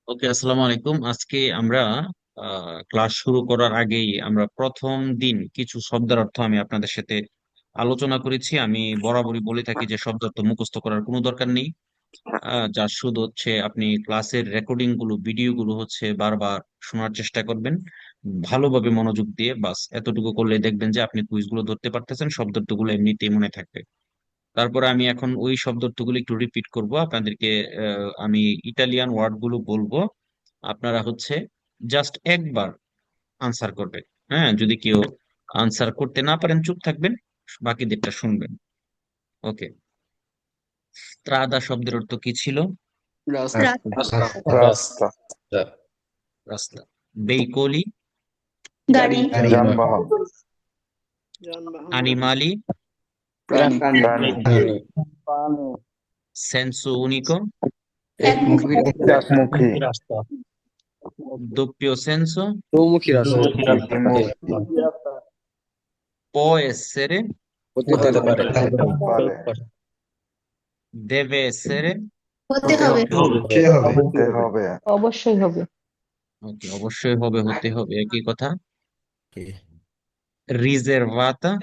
ওকে, আসসালামু আলাইকুম। আজকে আমরা ক্লাস শুরু করার আগেই আমরা প্রথম দিন কিছু শব্দের অর্থ আমি আপনাদের সাথে আলোচনা করেছি। আমি বরাবরই বলে থাকি যে শব্দ অর্থ মুখস্থ করার কোনো দরকার নেই। যার শুধু হচ্ছে আপনি ক্লাসের রেকর্ডিং গুলো, ভিডিও গুলো হচ্ছে বারবার শোনার চেষ্টা করবেন ভালোভাবে মনোযোগ দিয়ে। বাস এতটুকু করলে দেখবেন যে আপনি কুইজ গুলো ধরতে পারতেছেন, শব্দ অর্থগুলো এমনিতেই মনে থাকবে। তারপরে আমি এখন ওই শব্দ অর্থগুলো একটু রিপিট করব আপনাদেরকে। আমি ইটালিয়ান ওয়ার্ড গুলো বলবো, আপনারা হচ্ছে জাস্ট একবার আনসার করবেন। হ্যাঁ, যদি কেউ আনসার করতে না পারেন চুপ থাকবেন, বাকিদেরটা শুনবেন। ওকে। ত্রাদা শব্দের অর্থ কি ছিল? রাস্তা। রাস্তা, রাস্তা, রাস্তা। বেইকলি। গাড়ি। গাড়ি, যানবাহন, যানবাহন। আনিমালি। প্রাণী। প্রাণী, প্রাণী, সেন্সো উনিকো। একমুখী। একমুখী, রাস্তা, doppio senso। চৌমুখী রাস্তা, দ্বিমুখী, può essere। হতে পারে, হতে পারে, deve essere। হতে হবে। হতে হবে, হতে হবে, অবশ্যই হবে। ওকে, অবশ্যই হবে, হতে হবে, একই কথা। riservata।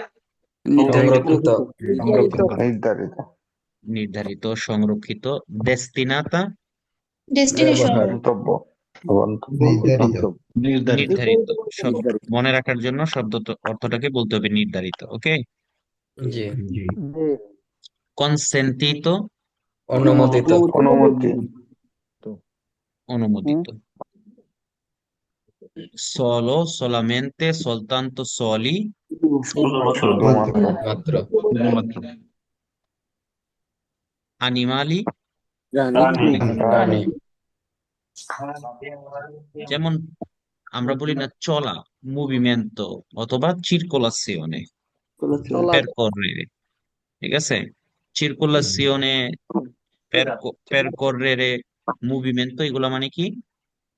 সংরক্ষিত, নির্ধারিত, নির্ধারিত, সংরক্ষিত। destinata। ডেস্টিনেশন। গন্তব্য, নির্ধারিত। সব মনে রাখার জন্য শব্দ অর্থটাকে বলতে হবে নির্ধারিত। ওকে। জি, কনসেন্টিতো। অনুমোদিত, অনুমতি, অনুমোদিত। solo, solamente, soltanto, soli। শুধুমাত্র, মাত্র, animali। প্রাণী, যেমন আমরা বলি না চলা, মুভিমেন্টো, অথবা চিরকোলাসিওনে, চলা। percorrere। ঠিক আছে, চিরকোলাসিওনে, percorrere, মুভিমেন্টো, এগুলা মানে কি?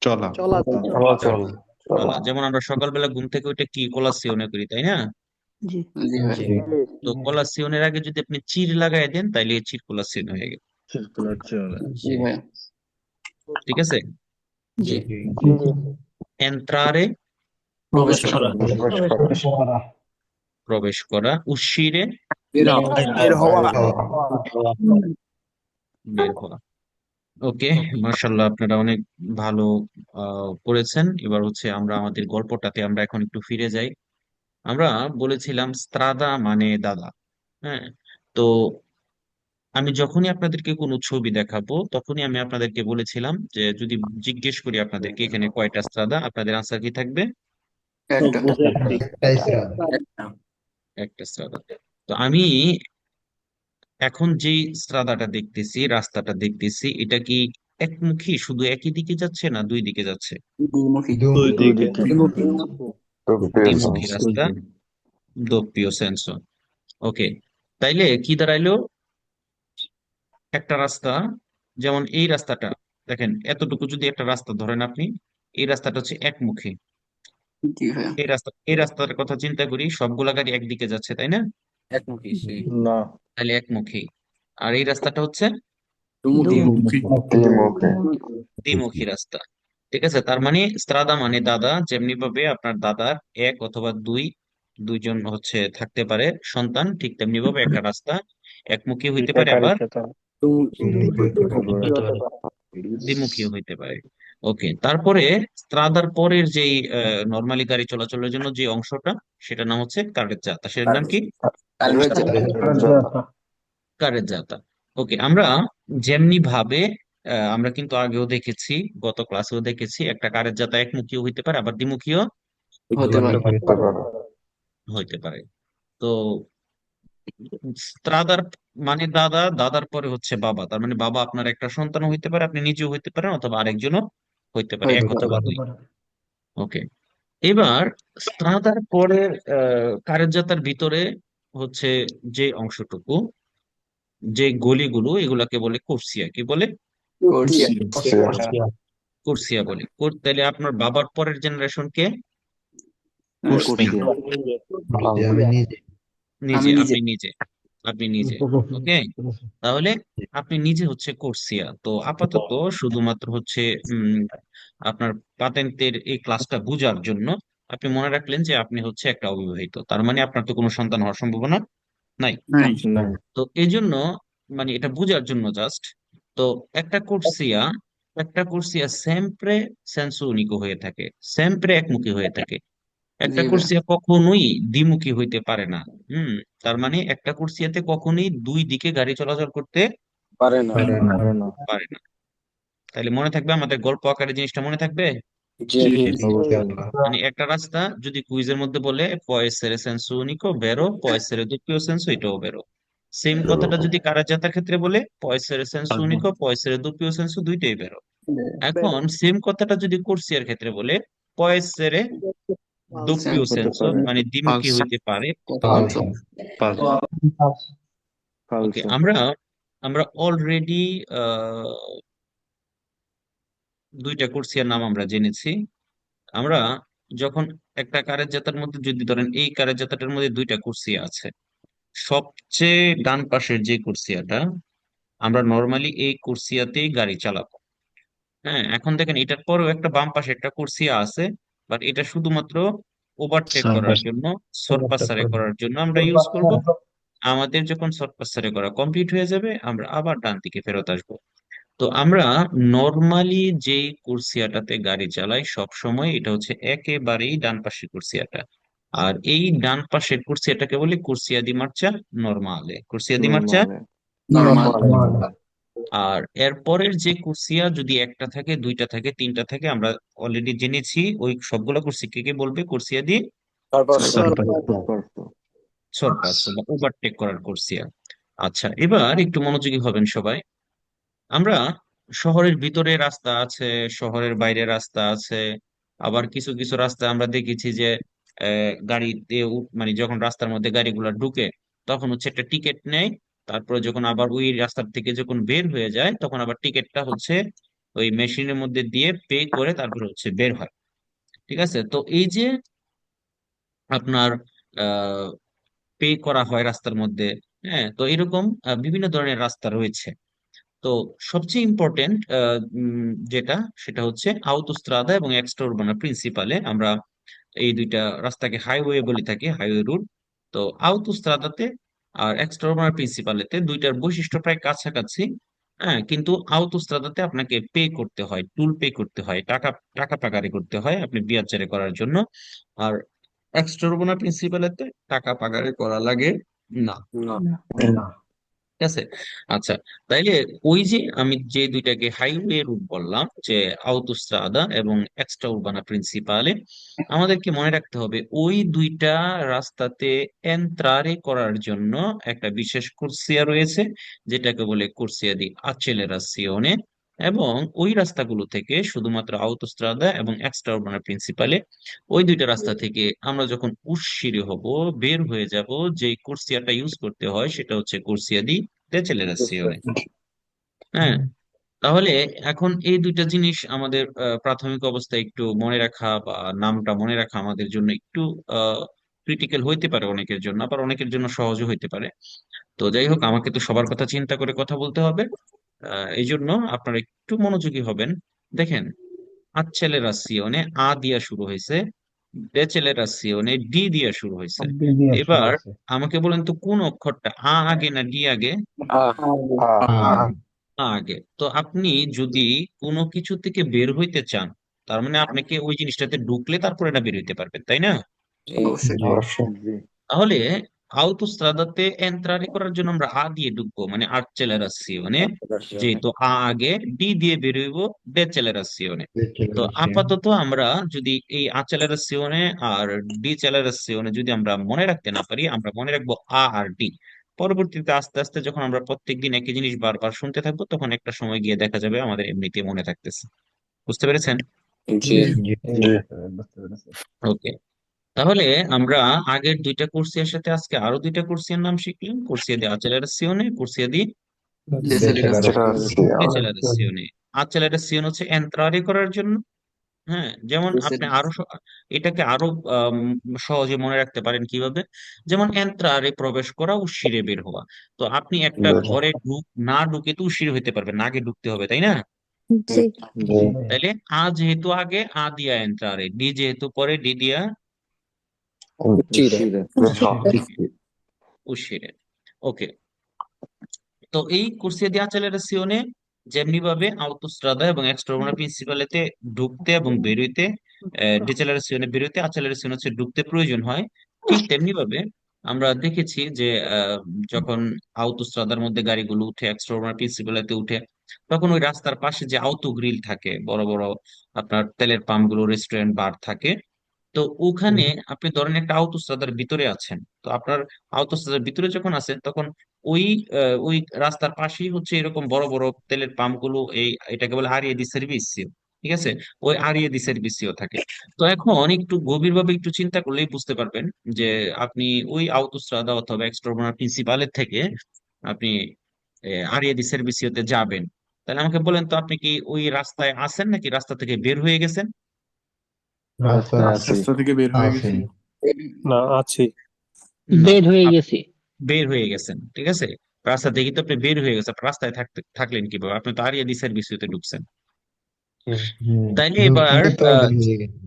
চলা। চলা। চলাচল, চলা। যেমন আমরা সকালবেলা ঘুম থেকে উঠে কি কোলাসিওনে করি, তাই না? জি। জি ভাই। জি, তো কোলাসিওনের আগে যদি আপনি চির লাগাই দেন তাইলে চির কোলাসিওন হয়ে গেল। জি ভাই। ঠিক আছে। জি, এন্ট্রারে। প্রবেশ করা। প্রবেশ করা, প্রবেশ করা। উশিরে। বের বের হওয়া। বের হওয়া। ওকে, মার্শাল্লাহ, আপনারা অনেক ভালো করেছেন। এবার হচ্ছে আমরা আমাদের গল্পটাতে আমরা এখন একটু ফিরে যাই। আমরা বলেছিলাম স্ত্রাদা মানে দাদা। হ্যাঁ। তো আমি যখনই আপনাদেরকে কোনো ছবি দেখাবো তখনই আমি আপনাদেরকে বলেছিলাম যে যদি জিজ্ঞেস করি আপনাদেরকে এখানে কয়টা স্ত্রাদা, আপনাদের আনসার কি থাকবে? একটা। একটা, একটা স্ত্রাদা। তো আমি এখন যেই স্ত্রাদাটা দেখতেছি, রাস্তাটা দেখতেছি, এটা কি একমুখী, শুধু একই দিকে যাচ্ছে না দুই দিকে যাচ্ছে? দুমুখী। দুদিকে, দ্বিমুখী রাস্তা, দোপ্পিও সেন্সো। ওকে, তাইলে কি দাঁড়াইলো? একটা রাস্তা, যেমন এই রাস্তাটা, দেখেন এতটুকু যদি একটা রাস্তা ধরেন আপনি, এই রাস্তাটা হচ্ছে একমুখী। জি ভাই। এই রাস্তার কথা চিন্তা করি, সবগুলা গাড়ি একদিকে যাচ্ছে, তাই না? একমুখী, না, তাহলে একমুখী। আর এই রাস্তাটা হচ্ছে দুমুখী, দ্বিমুখী, দ্বিমুখী রাস্তা। ঠিক আছে, তার মানে স্ত্রাদা মানে দাদা। যেমনি ভাবে আপনার দাদার এক অথবা দুইজন হচ্ছে থাকতে পারে সন্তান, ঠিক তেমনি ভাবে একটা রাস্তা একমুখী হইতে পারে, আবার দুমুখী, দ্বিমুখী হইতে পারে। ওকে, তারপরে স্ত্রাদার পরের যেই নর্মালি গাড়ি চলাচলের জন্য যে অংশটা, সেটার নাম হচ্ছে কার্রেজ্জাতা। সেটার নাম কি? কার্রেজ্জাতা। ওকে, আমরা যেমনি ভাবে আমরা কিন্তু আগেও দেখেছি, গত ক্লাসেও দেখেছি, একটা কার্রেজ্জাতা একমুখীও হইতে পারে, আবার দ্বিমুখীও হতে পারে। হতে পারে, হইতে পারে। তো স্ত্রাদার মানে দাদা, দাদার পরে হচ্ছে বাবা, তার মানে বাবা আপনার একটা সন্তান হইতে পারে, আপনি নিজেও হইতে পারেন, অথবা আরেকজনও হইতে পারে, এক হতে অথবা পারে। দুই। ওকে, এবার স্ত্রাদার পরে কার্যতার ভিতরে হচ্ছে যে অংশটুকু, যে গলিগুলো, এগুলাকে বলে কোর্সিয়া। কি বলে? করছি। কোর্সিয়া বলে। তাহলে আপনার বাবার পরের জেনারেশন কে? করছি। নিজে, আমি নিজে। আপনি নিজে। আপনি নিজে। ওকে, তাহলে আপনি নিজে হচ্ছে কোর্সিয়া। তো আপাতত শুধুমাত্র হচ্ছে উম আপনার পাতেন্টের এই ক্লাসটা বোঝার জন্য আপনি মনে রাখলেন যে আপনি হচ্ছে একটা অবিবাহিত, তার মানে আপনার তো কোনো সন্তান হওয়ার সম্ভাবনা নাই। নাই। না, তো এই জন্য মানে এটা বোঝার জন্য জাস্ট। তো একটা কোর্সিয়া একটা কোর্সিয়া সেম্প্রে সেন্সু উনিকো হয়ে থাকে, সেম্প্রে একমুখী হয়ে থাকে। জি একটা ভাইয়া। কোর্সিয়া কখনোই দ্বিমুখী হইতে পারে না। হুম, তার মানে একটা কোর্সিয়াতে কখনোই দুই দিকে গাড়ি চলাচল করতে পারে না। পারে না, পারে না। পারে না। তাহলে মনে থাকবে, আমাদের গল্প আকারে জিনিসটা মনে থাকবে। জি জি জি, জি। অবশ্যই আল্লাহ। মানে একটা রাস্তা যদি কুইজের মধ্যে বলে পয়েসেরে সেন্সু উনিকো বেরো, পয়েসেরে দুপিও সেন্সু এটাও বেরো। সেম কথাটা যদি কারাজাতার ক্ষেত্রে বলে পয়েসেরে সেন্সু উনিকো পয়েসেরে দুপিও সেন্সু দুইটাই বেরো। এখন সেম কথাটা যদি কোর্সিয়ার ক্ষেত্রে বলে পয়েসেরে দুপিও হতে সেন্সু, পারে। মানে দ্বিমুখী পালস হইতে পারে কখন। পালস। পালস ওকে, পালস আমরা আমরা অলরেডি দুইটা কোর্সিয়ার নাম আমরা জেনেছি। আমরা যখন একটা কারের জাতার মধ্যে যদি ধরেন এই কারের জাতাটার মধ্যে দুইটা কুরসিয়া আছে, সবচেয়ে ডান পাশের যে কুরসিয়াটা, আমরা নর্মালি এই কুরসিয়াতেই গাড়ি চালাবো। হ্যাঁ, এখন দেখেন এটার পরেও একটা বাম পাশে একটা কুরসিয়া আছে, বাট এটা শুধুমাত্র ওভারটেক করার জন্য, সরপাসারে করার জন্য আমরা ইউজ করব। আমাদের যখন সরপাসারে করা কমপ্লিট হয়ে যাবে আমরা আবার ডান দিকে ফেরত আসবো। তো আমরা নর্মালি যে কুরসিয়াটাতে গাড়ি চালাই সব সময় এটা হচ্ছে একেবারেই ডান পাশের কুরসিয়াটা। আর এই ডান পাশের কুরসিয়াটাকে বলি কুরসিয়া দি মার্চা নরমালে, কুরসিয়া দি মার্চা। নরমালে নরমাল। আর এরপরের যে কুরসিয়া যদি একটা থাকে, দুইটা থাকে, তিনটা থাকে, আমরা অলরেডি জেনেছি ওই সবগুলা কুরসিকে কে বলবে কুরসিয়া দি তারপর সরপাসো বা ওভারটেক করার কুরসিয়া। আচ্ছা, এবার একটু মনোযোগী হবেন সবাই। আমরা শহরের ভিতরে রাস্তা আছে, শহরের বাইরে রাস্তা আছে, আবার কিছু কিছু রাস্তা আমরা দেখেছি যে গাড়িতে মানে যখন রাস্তার মধ্যে গাড়িগুলো ঢুকে তখন হচ্ছে একটা টিকিট নেয়। তারপরে যখন আবার ওই রাস্তার থেকে যখন বের হয়ে যায় তখন আবার টিকিটটা হচ্ছে ওই মেশিনের মধ্যে দিয়ে পে করে তারপরে হচ্ছে বের হয়। ঠিক আছে, তো এই যে আপনার পে করা হয় রাস্তার মধ্যে। হ্যাঁ, তো এরকম বিভিন্ন ধরনের রাস্তা রয়েছে। তো সবচেয়ে ইম্পর্টেন্ট যেটা, সেটা হচ্ছে আউতোস্ত্রাদা এবং এক্সট্রা উরবানা প্রিন্সিপালে। আমরা এই দুইটা রাস্তাকে হাইওয়ে বলে থাকি, হাইওয়ে রুট। তো আউতোস্ত্রাদাতে আর এক্সট্রা উরবানা প্রিন্সিপালেতে দুইটার বৈশিষ্ট্য প্রায় কাছাকাছি। হ্যাঁ, কিন্তু আউতোস্ত্রাদাতে আপনাকে পে করতে হয়, টুল পে করতে হয়, টাকা টাকা পাকারি করতে হয় আপনি বিয়ার করার জন্য। আর এক্সট্রা উরবানা প্রিন্সিপালেতে টাকা পাকারি করা লাগে না। না না, ঠিক আছে। আচ্ছা, তাইলে ওই যে আমি যে দুইটাকে হাইওয়ে রুট বললাম, যে আউতোস্ট্রাদা এবং এক্সট্রা উরবানা প্রিন্সিপালে, আমাদেরকে মনে রাখতে হবে ওই দুইটা রাস্তাতে এন্ত্রারে করার জন্য একটা বিশেষ কুরসিয়া রয়েছে, যেটাকে বলে কুরসিয়া দি আচেলেরাসিওনে। এবং ওই রাস্তাগুলো থেকে শুধুমাত্র আউতোস্ট্রাদা এবং এক্সট্রা উরবানা প্রিন্সিপালে, ওই দুইটা রাস্তা থেকে আমরা যখন উশিরে হব, বের হয়ে যাব, যে কুরসিয়াটা ইউজ করতে হয় সেটা হচ্ছে কুরসিয়া দি ডেচেলেরাসিওনে। হ্যাঁ, তাহলে এখন এই দুইটা জিনিস আমাদের প্রাথমিক অবস্থায় একটু মনে রাখা বা নামটা মনে রাখা আমাদের জন্য একটু ক্রিটিক্যাল হইতে পারে অনেকের জন্য, আবার অনেকের জন্য সহজও হইতে পারে। তো যাই হোক, আমাকে তো সবার কথা চিন্তা করে কথা বলতে হবে। এই জন্য আপনারা একটু মনোযোগী হবেন। দেখেন, আচ্ছেলেরাসিওনে আ দিয়া শুরু হয়েছে, ডেচেলেরাসিওনে ডি দিয়া শুরু হয়েছে। শব্দ দিয়ে শুরু এবার হয়েছে। আমাকে বলেন তো কোন অক্ষরটা আ আগে না ডি আগে? আগে। তো আপনি যদি কোনো কিছু থেকে বের হইতে চান, তার মানে আপনাকে ওই জিনিসটাতে ঢুকলে তারপরে না বের হইতে পারবেন, তাই না? অবশ্যই। জি, তাহলে আউতোস্ত্রাদাতে এন্ট্রারে করার জন্য আমরা আ দিয়ে ঢুকবো, মানে আর্চেলারাসিওনে। যেহেতু আ আগে, ডি দিয়ে বের হইব ডেচেলারাসিওনে। তো আপাতত আমরা যদি এই আচেলারাসিওনে আর ডিচেলারাসিওনে যদি আমরা মনে রাখতে না পারি, আমরা মনে রাখবো আ আর ডি। পরবর্তীতে আস্তে আস্তে যখন আমরা প্রত্যেকদিন একই জিনিস বারবার শুনতে থাকবো তখন একটা সময় গিয়ে দেখা যাবে আমাদের এমনিতে মনে থাকতেছে। বুঝতে পেরেছেন? জি জি। জি, জি, বুঝতে পেরেছি। ওকে, তাহলে আমরা আগের দুইটা কোর্সিয়ার সাথে আজকে আরো দুইটা কোর্সিয়ার নাম শিখলাম, কোর্সিয়া দি আচেলারাসিওনে, কোর্সিয়া দি ডেসেলেরাস। ডিচেলারাসিওনে। আচেলারাসিওনে হচ্ছে এন্ট্রারে করার জন্য, হ্যাঁ, যেমন আপনি আরো এটাকে আরো আম, সহজে মনে রাখতে পারেন কিভাবে, যেমন এন্ত্রারে প্রবেশ করা উশিরে বের হওয়া। তো আপনি একটা বের ঘরে না ঢুকে তো উশিরে হইতে পারবেন না, আগে ঢুকতে হবে তাই না? জি। জি তাইলে আ যেহেতু আগে আ দিয়া এন্ত্রারে, ডি যেহেতু পরে ডি দিয়া Uscire. বের হওয়া উশিরে। ওকে, তো এই corsia di accelerazione যেমনি ভাবে autostrada এবং extraurban প্রিন্সিপালেতে ঢুকতে এবং বেরোইতে, ডিসেলারেশনে বেরোইতে, acceleration হচ্ছে ঢুকতে প্রয়োজন হয়, ঠিক তেমনি ভাবে আমরা দেখেছি যে যখন autostradaর মধ্যে গাড়িগুলো উঠে extraurban প্রিন্সিপালেতে উঠে, তখন ওই রাস্তার পাশে যে আউটো গ্রিল থাকে, বড় বড় আপনার তেলের পাম্প গুলো, রেস্টুরেন্ট, বার থাকে। তো ওখানে আপনি ধরেন একটা আউতোস্ত্রাদার ভিতরে আছেন, তো আপনার আউতোস্ত্রাদার ভিতরে যখন আছেন তখন ওই ওই রাস্তার পাশেই হচ্ছে এরকম বড় বড় তেলের পাম্প গুলো, এটাকে বলে আরিয়ে দি সার্ভিসিও, ঠিক আছে? ওই আরিয়ে দি সার্ভিসিও থাকে। তো এখন একটু গভীরভাবে একটু চিন্তা করলেই বুঝতে পারবেন যে আপনি ওই আউতোস্ত্রাদা অথবা এক্সট্রার্বোনার প্রিন্সিপালের থেকে আপনি আরিয়ে দি সার্ভিসিওতে যাবেন। তাহলে আমাকে বলেন তো, আপনি কি ওই রাস্তায় আছেন নাকি রাস্তা থেকে বের হয়ে গেছেন? রাস্তায় আছি রাস্তা থেকে বের হয়ে আছি গেছি। না, আছি। না, বের হয়ে গেছি। বের হয়ে গেছেন, ঠিক আছে। রাস্তা থেকে তো আপনি বের হয়ে গেছেন, আপনি রাস্তায় থাকলেন কিভাবে? আপনি তো আরিয়া দি সার্ভিসিতে ঢুকছেন। তাইলে এবার ঢুকতেই তো আহ, বের হয়ে গেছি।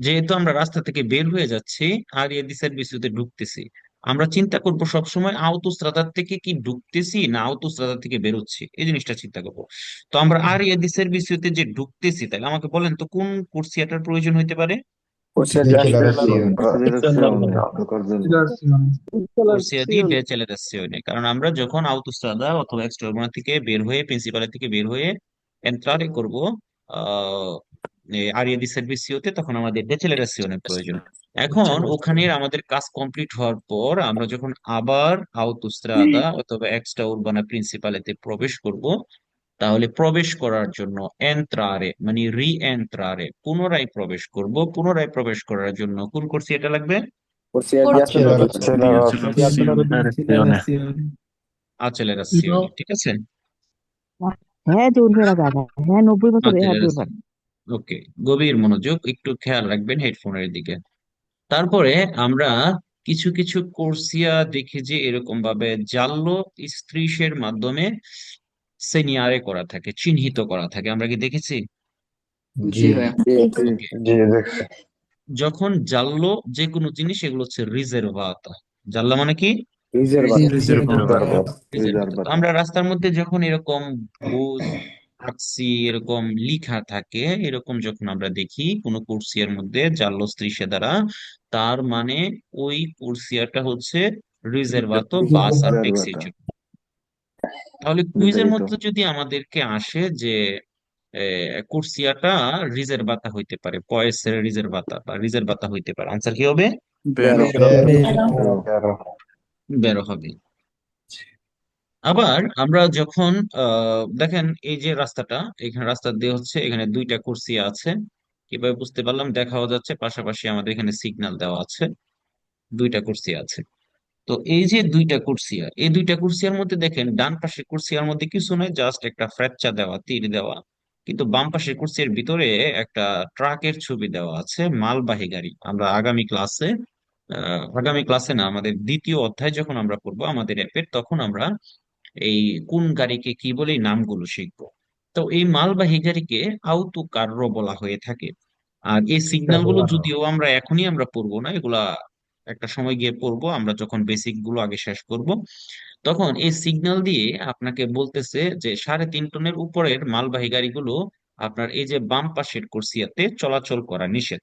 যেহেতু আমরা রাস্তা থেকে বের হয়ে যাচ্ছি, আরিয়া দি সার্ভিসিতে ঢুকতেছি, আমরা চিন্তা করব সবসময় আউতোস্ত্রাদার থেকে কি ঢুকতেছি না আউতোস্ত্রাদা থেকে বেরোচ্ছি, এই জিনিসটা চিন্তা করব। তো আমরা আরিয়া দি সার্ভিসিতে যে ঢুকতেছি, তাহলে আমাকে বলেন তো কোন কোর্সিয়াটার প্রয়োজন হইতে পারে? Corsia di Decelerazione. accelerazione. কোর্সিয়া দি ডেচেলারেশনে, কারণ আমরা যখন আউতোস্ট্রাদা অথবা এক্সট্রার্বোনা থেকে বের হয়ে, প্রিন্সিপালের থেকে বের হয়ে এন্ট্রারে করব আহ আরিয়া দি সার্ভিসিওতে, তখন আমাদের ডেচেলারেশনের প্রয়োজন। এখন ওখানে আমাদের কাজ কমপ্লিট হওয়ার পর আমরা যখন আবার আউতোস্ট্রাদা অথবা এক্সট্রা উরবানা প্রিন্সিপালেতে প্রবেশ করব, তাহলে প্রবেশ করার জন্য এন্ট্রারে মানে রি এন্ট্রারে পুনরায় প্রবেশ করব, পুনরায় প্রবেশ করার জন্য কোন কোর্সিয়াটা লাগবে? Corsia di accelerazione. আচেলেরাসিওনে, ঠিক আছে। হ্যাঁ, জোর বেড়া দাদা, হ্যাঁ 90 বছর, হ্যাঁ জোর বেড়া। ওকে, গভীর মনোযোগ, একটু খেয়াল রাখবেন হেডফোনের দিকে। তারপরে আমরা কিছু কিছু কোর্সিয়া দেখি যে এরকম ভাবে জাল্লো স্ত্রীশের মাধ্যমে সেনিয়ারে করা থাকে, চিহ্নিত করা থাকে, আমরা কি দেখেছি? জি Sì. ওকে, জি দেখছি যখন জাল্লো যে কোনো জিনিস, এগুলো হচ্ছে রিজার্ভাতা। জাল্লা মানে কি? Riservato. রিজার্ভাতা। তো আমরা রাস্তার মধ্যে যখন এরকম বুজ, ট্যাক্সি এরকম লিখা থাকে, এরকম যখন আমরা দেখি কোনো কুরসিয়ার মধ্যে জাল্লো স্ত্রীসে দ্বারা, তার মানে ওই কুরসিয়াটা হচ্ছে রিজার্ভাতো বাস আর ট্যাক্সির Riservata. জন্য। তাহলে কুইজের Ripeto. মধ্যে যদি আমাদেরকে আসে যে কুরসিয়াটা রিজার্ভাতা হইতে পারে, পয়েসের রিজার্ভাতা বা রিজার্ভাতা হইতে পারে, আনসার কি হবে? Vero. তেরো বেরো হবে। আবার আমরা যখন দেখেন এই যে রাস্তাটা, এখানে রাস্তা দিয়ে হচ্ছে, এখানে দুইটা কুরসি আছে, কিভাবে বুঝতে পারলাম? দেখাও যাচ্ছে, পাশাপাশি আমাদের এখানে সিগন্যাল দেওয়া আছে, দুইটা কুরসি আছে। তো এই যে দুইটা কুরসিয়া, এই দুইটা কুরসিয়ার মধ্যে দেখেন ডান পাশের কুরসিয়ার মধ্যে কিছু নয়, জাস্ট একটা ফ্র্যাকচার দেওয়া, তীর দেওয়া। কিন্তু বাম পাশের কুরসির ভিতরে একটা ট্রাকের ছবি দেওয়া আছে, মালবাহী গাড়ি। আমরা আগামী ক্লাসে না, আমাদের দ্বিতীয় অধ্যায় যখন আমরা পড়বো আমাদের অ্যাপের, তখন আমরা এই কোন গাড়িকে কি বলে এই নামগুলো শিখবো। তো এই মালবাহী গাড়িকে আউতো কার্রো বলা হয়ে থাকে। আর এই সিগন্যাল গুলো যদিও আমরা এখনই আমরা পড়বো না, এগুলা একটা সময় গিয়ে পড়বো, আমরা যখন বেসিক গুলো আগে শেষ করব। তখন এই সিগন্যাল দিয়ে আপনাকে বলতেছে যে 3.5 টনের উপরের মালবাহী গাড়িগুলো আপনার এই যে বাম পাশের কুরসিয়াতে চলাচল করা নিষেধ।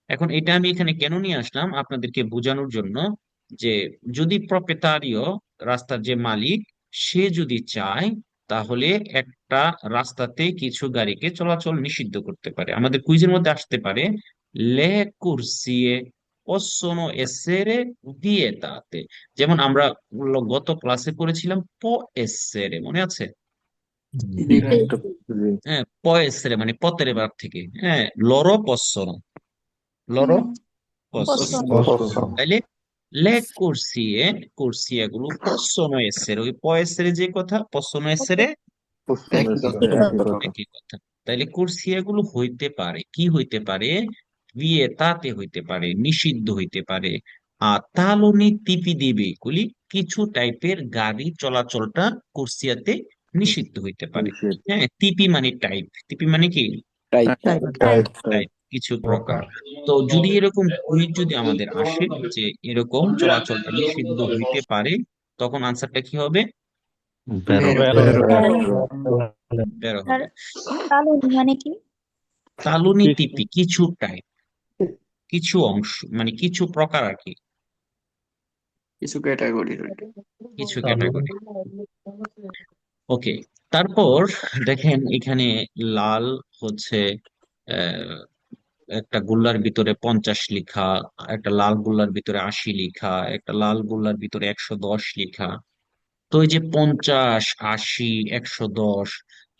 এখন এটা আমি এখানে কেন নিয়ে আসলাম আপনাদেরকে বোঝানোর জন্য, যে যদি প্রপ্রেতারিও, রাস্তার যে মালিক, সে যদি চায়, তাহলে একটা রাস্তাতে কিছু গাড়িকে চলাচল নিষিদ্ধ করতে পারে। আমাদের কুইজের মধ্যে আসতে পারে লে কুরসিয়ে possono essere vietate, যেমন আমরা গত ক্লাসে পড়েছিলাম প এসেরে, মনে আছে? Diretto. হ্যাঁ, প এসেরে মানে পতের ভাব থেকে, হ্যাঁ, লরো পসসনো, লরো পসসনো। posso তাইলে লে কুরসিয়ে গুলো possono essere, ওই può essere যে কথা, possono essere possono essere Ecco. একই কথা। তাইলে কোর্সিয়া গুলো হইতে পারে কি হইতে পারে, বিয়েতাতে হইতে পারে, নিষিদ্ধ হইতে পারে। আর তালনি তিপি দিবে এগুলি কিছু টাইপের গাড়ি চলাচলটা কোর্সিয়াতে নিষিদ্ধ হইতে পারে। নিষেধ। হ্যাঁ, তিপি মানে টাইপ, তিপি মানে কি টাইপ টাইপ টাইপ টাইপ, কিছু প্রকার। তো যদি এরকম কুইজ যদি আমাদের আসে যে এরকম চলাচলটা নিষিদ্ধ হইতে পারে, তখন আনসারটা কি হবে? বেরো বেরো বেরো আর হবে। কালুনি মানে কি? তালুনি তিপি কিছু টাইপ, কিছু অংশ মানে কিছু প্রকার আর কি, কিছু ক্যাটাগরি কিছু ক্যাটাগরি। ওকে, তারপর দেখেন এখানে লাল হচ্ছে আহ, একটা গোল্লার ভিতরে 50 লিখা, একটা লাল গোল্লার ভিতরে 80 লিখা, একটা লাল গোল্লার ভিতরে 110 লিখা। তো এই যে 50, 80, 110,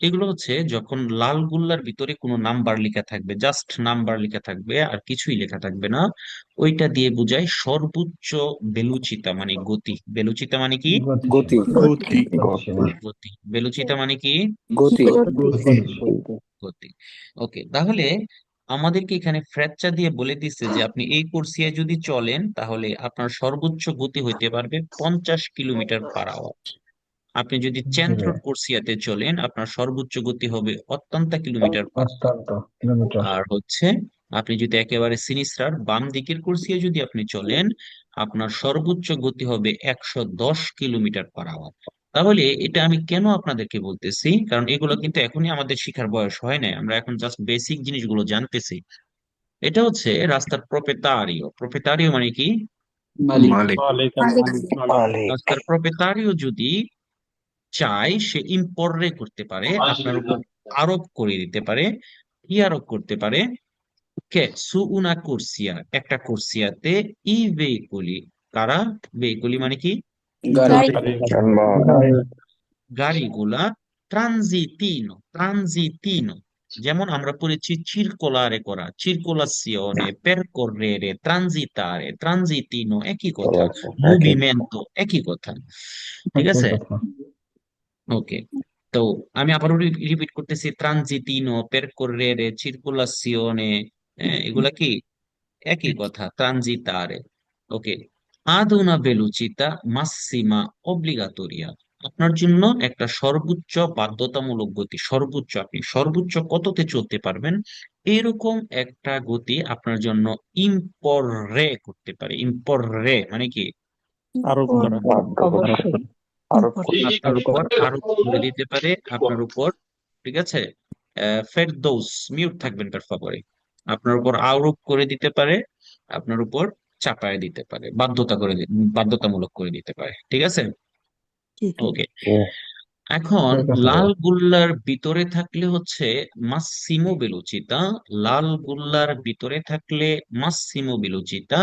এগুলো হচ্ছে যখন লাল গোল্লার ভিতরে কোনো নাম্বার লেখা থাকবে, জাস্ট নাম্বার লেখা থাকবে আর কিছুই লেখা থাকবে না, ওইটা দিয়ে বোঝায় সর্বোচ্চ বেলুচিতা মানে গতি। বেলুচিতা মানে কি? গতি গতি গতি। বেলুচিতা মানে কি? গতি গতি। ওকে, তাহলে আমাদেরকে এখানে ফ্র্যাকচার দিয়ে বলে দিচ্ছে যে আপনি এই কোর্সিয়ায় যদি চলেন তাহলে আপনার সর্বোচ্চ গতি হইতে পারবে 50 কিলোমিটার/আওয়ার। আপনি যদি চেন্থ্রোড কোর্সিয়াতে চলেন আপনার সর্বোচ্চ গতি হবে 80 কিলোমিটার/আওয়ার। অত্যন্ত কিলোমিটার আর হচ্ছে আপনি যদি একেবারে সিনিস্টার বাম দিকের কোর্সিয়া যদি আপনি চলেন আপনার সর্বোচ্চ গতি হবে 110 কিলোমিটার/আওয়ার। তাহলে এটা আমি কেন আপনাদেরকে বলতেছি, কারণ এগুলো কিন্তু এখনই আমাদের শিখার বয়স হয় নাই, আমরা এখন জাস্ট বেসিক জিনিসগুলো জানতেছি। এটা হচ্ছে রাস্তার প্রোপ্রেতারিও। প্রোপ্রেতারিও মানে কি? মালিক মালিক মালিক রাস্তার প্রোপ্রেতারিও যদি চায় সে ইম্পোর্টে করতে পারে, আপনার উপর আরোপ করে দিতে পারে। কি আরোপ করতে পারে? কে সু উনা কোর্সিয়া, একটা কোর্সিয়াতে ই ভেহিকুলি, কারা ভেহিকুলি মানে কি? গাড়ি গাড়ি যানবাহন গাড়িগুলা ট্রানজিতিনো, ট্রানজিতিনো, যেমন আমরা পড়েছি চিরকোলারে করা, চিরকোলাসিওনে, পেরকোররেরে, ট্রানজিতারে, ট্রানজিতিনো, একই কথা। চলাচল একই মুভিমেন্টো একই কথা। ঠিক একই আছে, কথা ওকে। তো আমি আবারও রিপিট করতেছি, ট্রানজিতিনো, পেরকোররেরে, চিরকুলাসিওনে, এগুলা কি একই কথা, ট্রানজিতারে। ওকে, আদ una velocità massima obbligatoria, আপনার জন্য একটা সর্বোচ্চ বাধ্যতামূলক গতি, সর্বোচ্চ আপনি সর্বোচ্চ কততে চলতে পারবেন এরকম একটা গতি আপনার জন্য ইম্পররে করতে পারে। ইম্পররে মানে কি? আরোপ করা বাধ্য করতে আরোপ করতে আপনার উপর আরোপ করে দিতে পারে, আপনার উপর, ঠিক আছে। ফেরদৌস, মিউট থাকবেন পার favore। আপনার উপর আরোপ করে দিতে পারে, আপনার উপর চাপায় দিতে পারে, বাধ্যতামূলক করে দিতে পারে, ঠিক আছে। ওকে, এখন ঠিক আছে লাল ভাই গোল্লার ভিতরে থাকলে হচ্ছে মাসিমো বেলুচিতা। লাল গোল্লার ভিতরে থাকলে মাসিমো বেলুচিতা।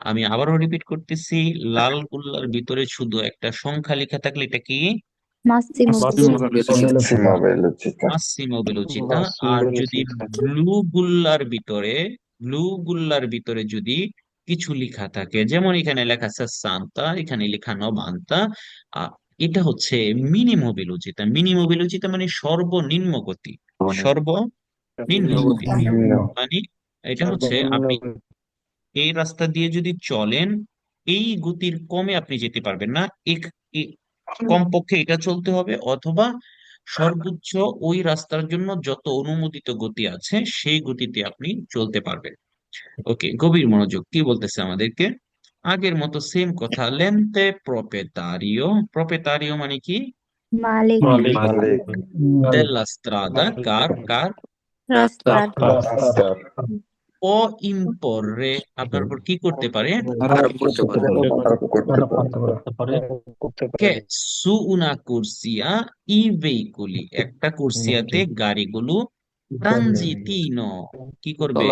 আমি আবারও রিপিট করতেছি, লাল গোল্লার ভিতরে শুধু একটা সংখ্যা লেখা থাকলে এটা কি? মাসিমো সীমা বেলুচিতা মাসিমো বেলুচিতা। আর যদি ব্লু গুল্লার ভিতরে, ব্লু গুল্লার ভিতরে যদি কিছু লেখা থাকে, যেমন এখানে লেখা আছে সান্তা, এখানে লেখা নবান্তা, আহ, এটা হচ্ছে মিনিমো বেলুচিতা। মিনিমো বেলুচিতা মানে সর্বনিম্ন গতি, সর্বনিম্ন গতি নিম্ন মানে এটা হচ্ছে আপনি এই রাস্তা দিয়ে যদি চলেন এই গতির কমে আপনি যেতে পারবেন না। কমপক্ষে এটা চলতে হবে, অথবা সর্বোচ্চ ওই রাস্তার জন্য যত অনুমোদিত গতি আছে সেই গতিতে আপনি চলতে পারবেন। ওকে, গভীর মনোযোগ, কি বলতেছে আমাদেরকে? আগের মতো সেম কথা, লেন্তে প্রপেতারিও। প্রপেতারিও মানে কি? মালিক মালিক দেল্লা স্ট্রাদা, কার কার রাস্তা রাস্তার ও ইম্পোর্রে, আপনার উপর কি করতে পারে? আরোপ করতে পারে আরোপ করতে পারে কে সু উনা কুরসিয়া ই ভেহিকুলি, একটা কুরসিয়াতে গাড়িগুলো ট্রানজিতিনো কি করবে?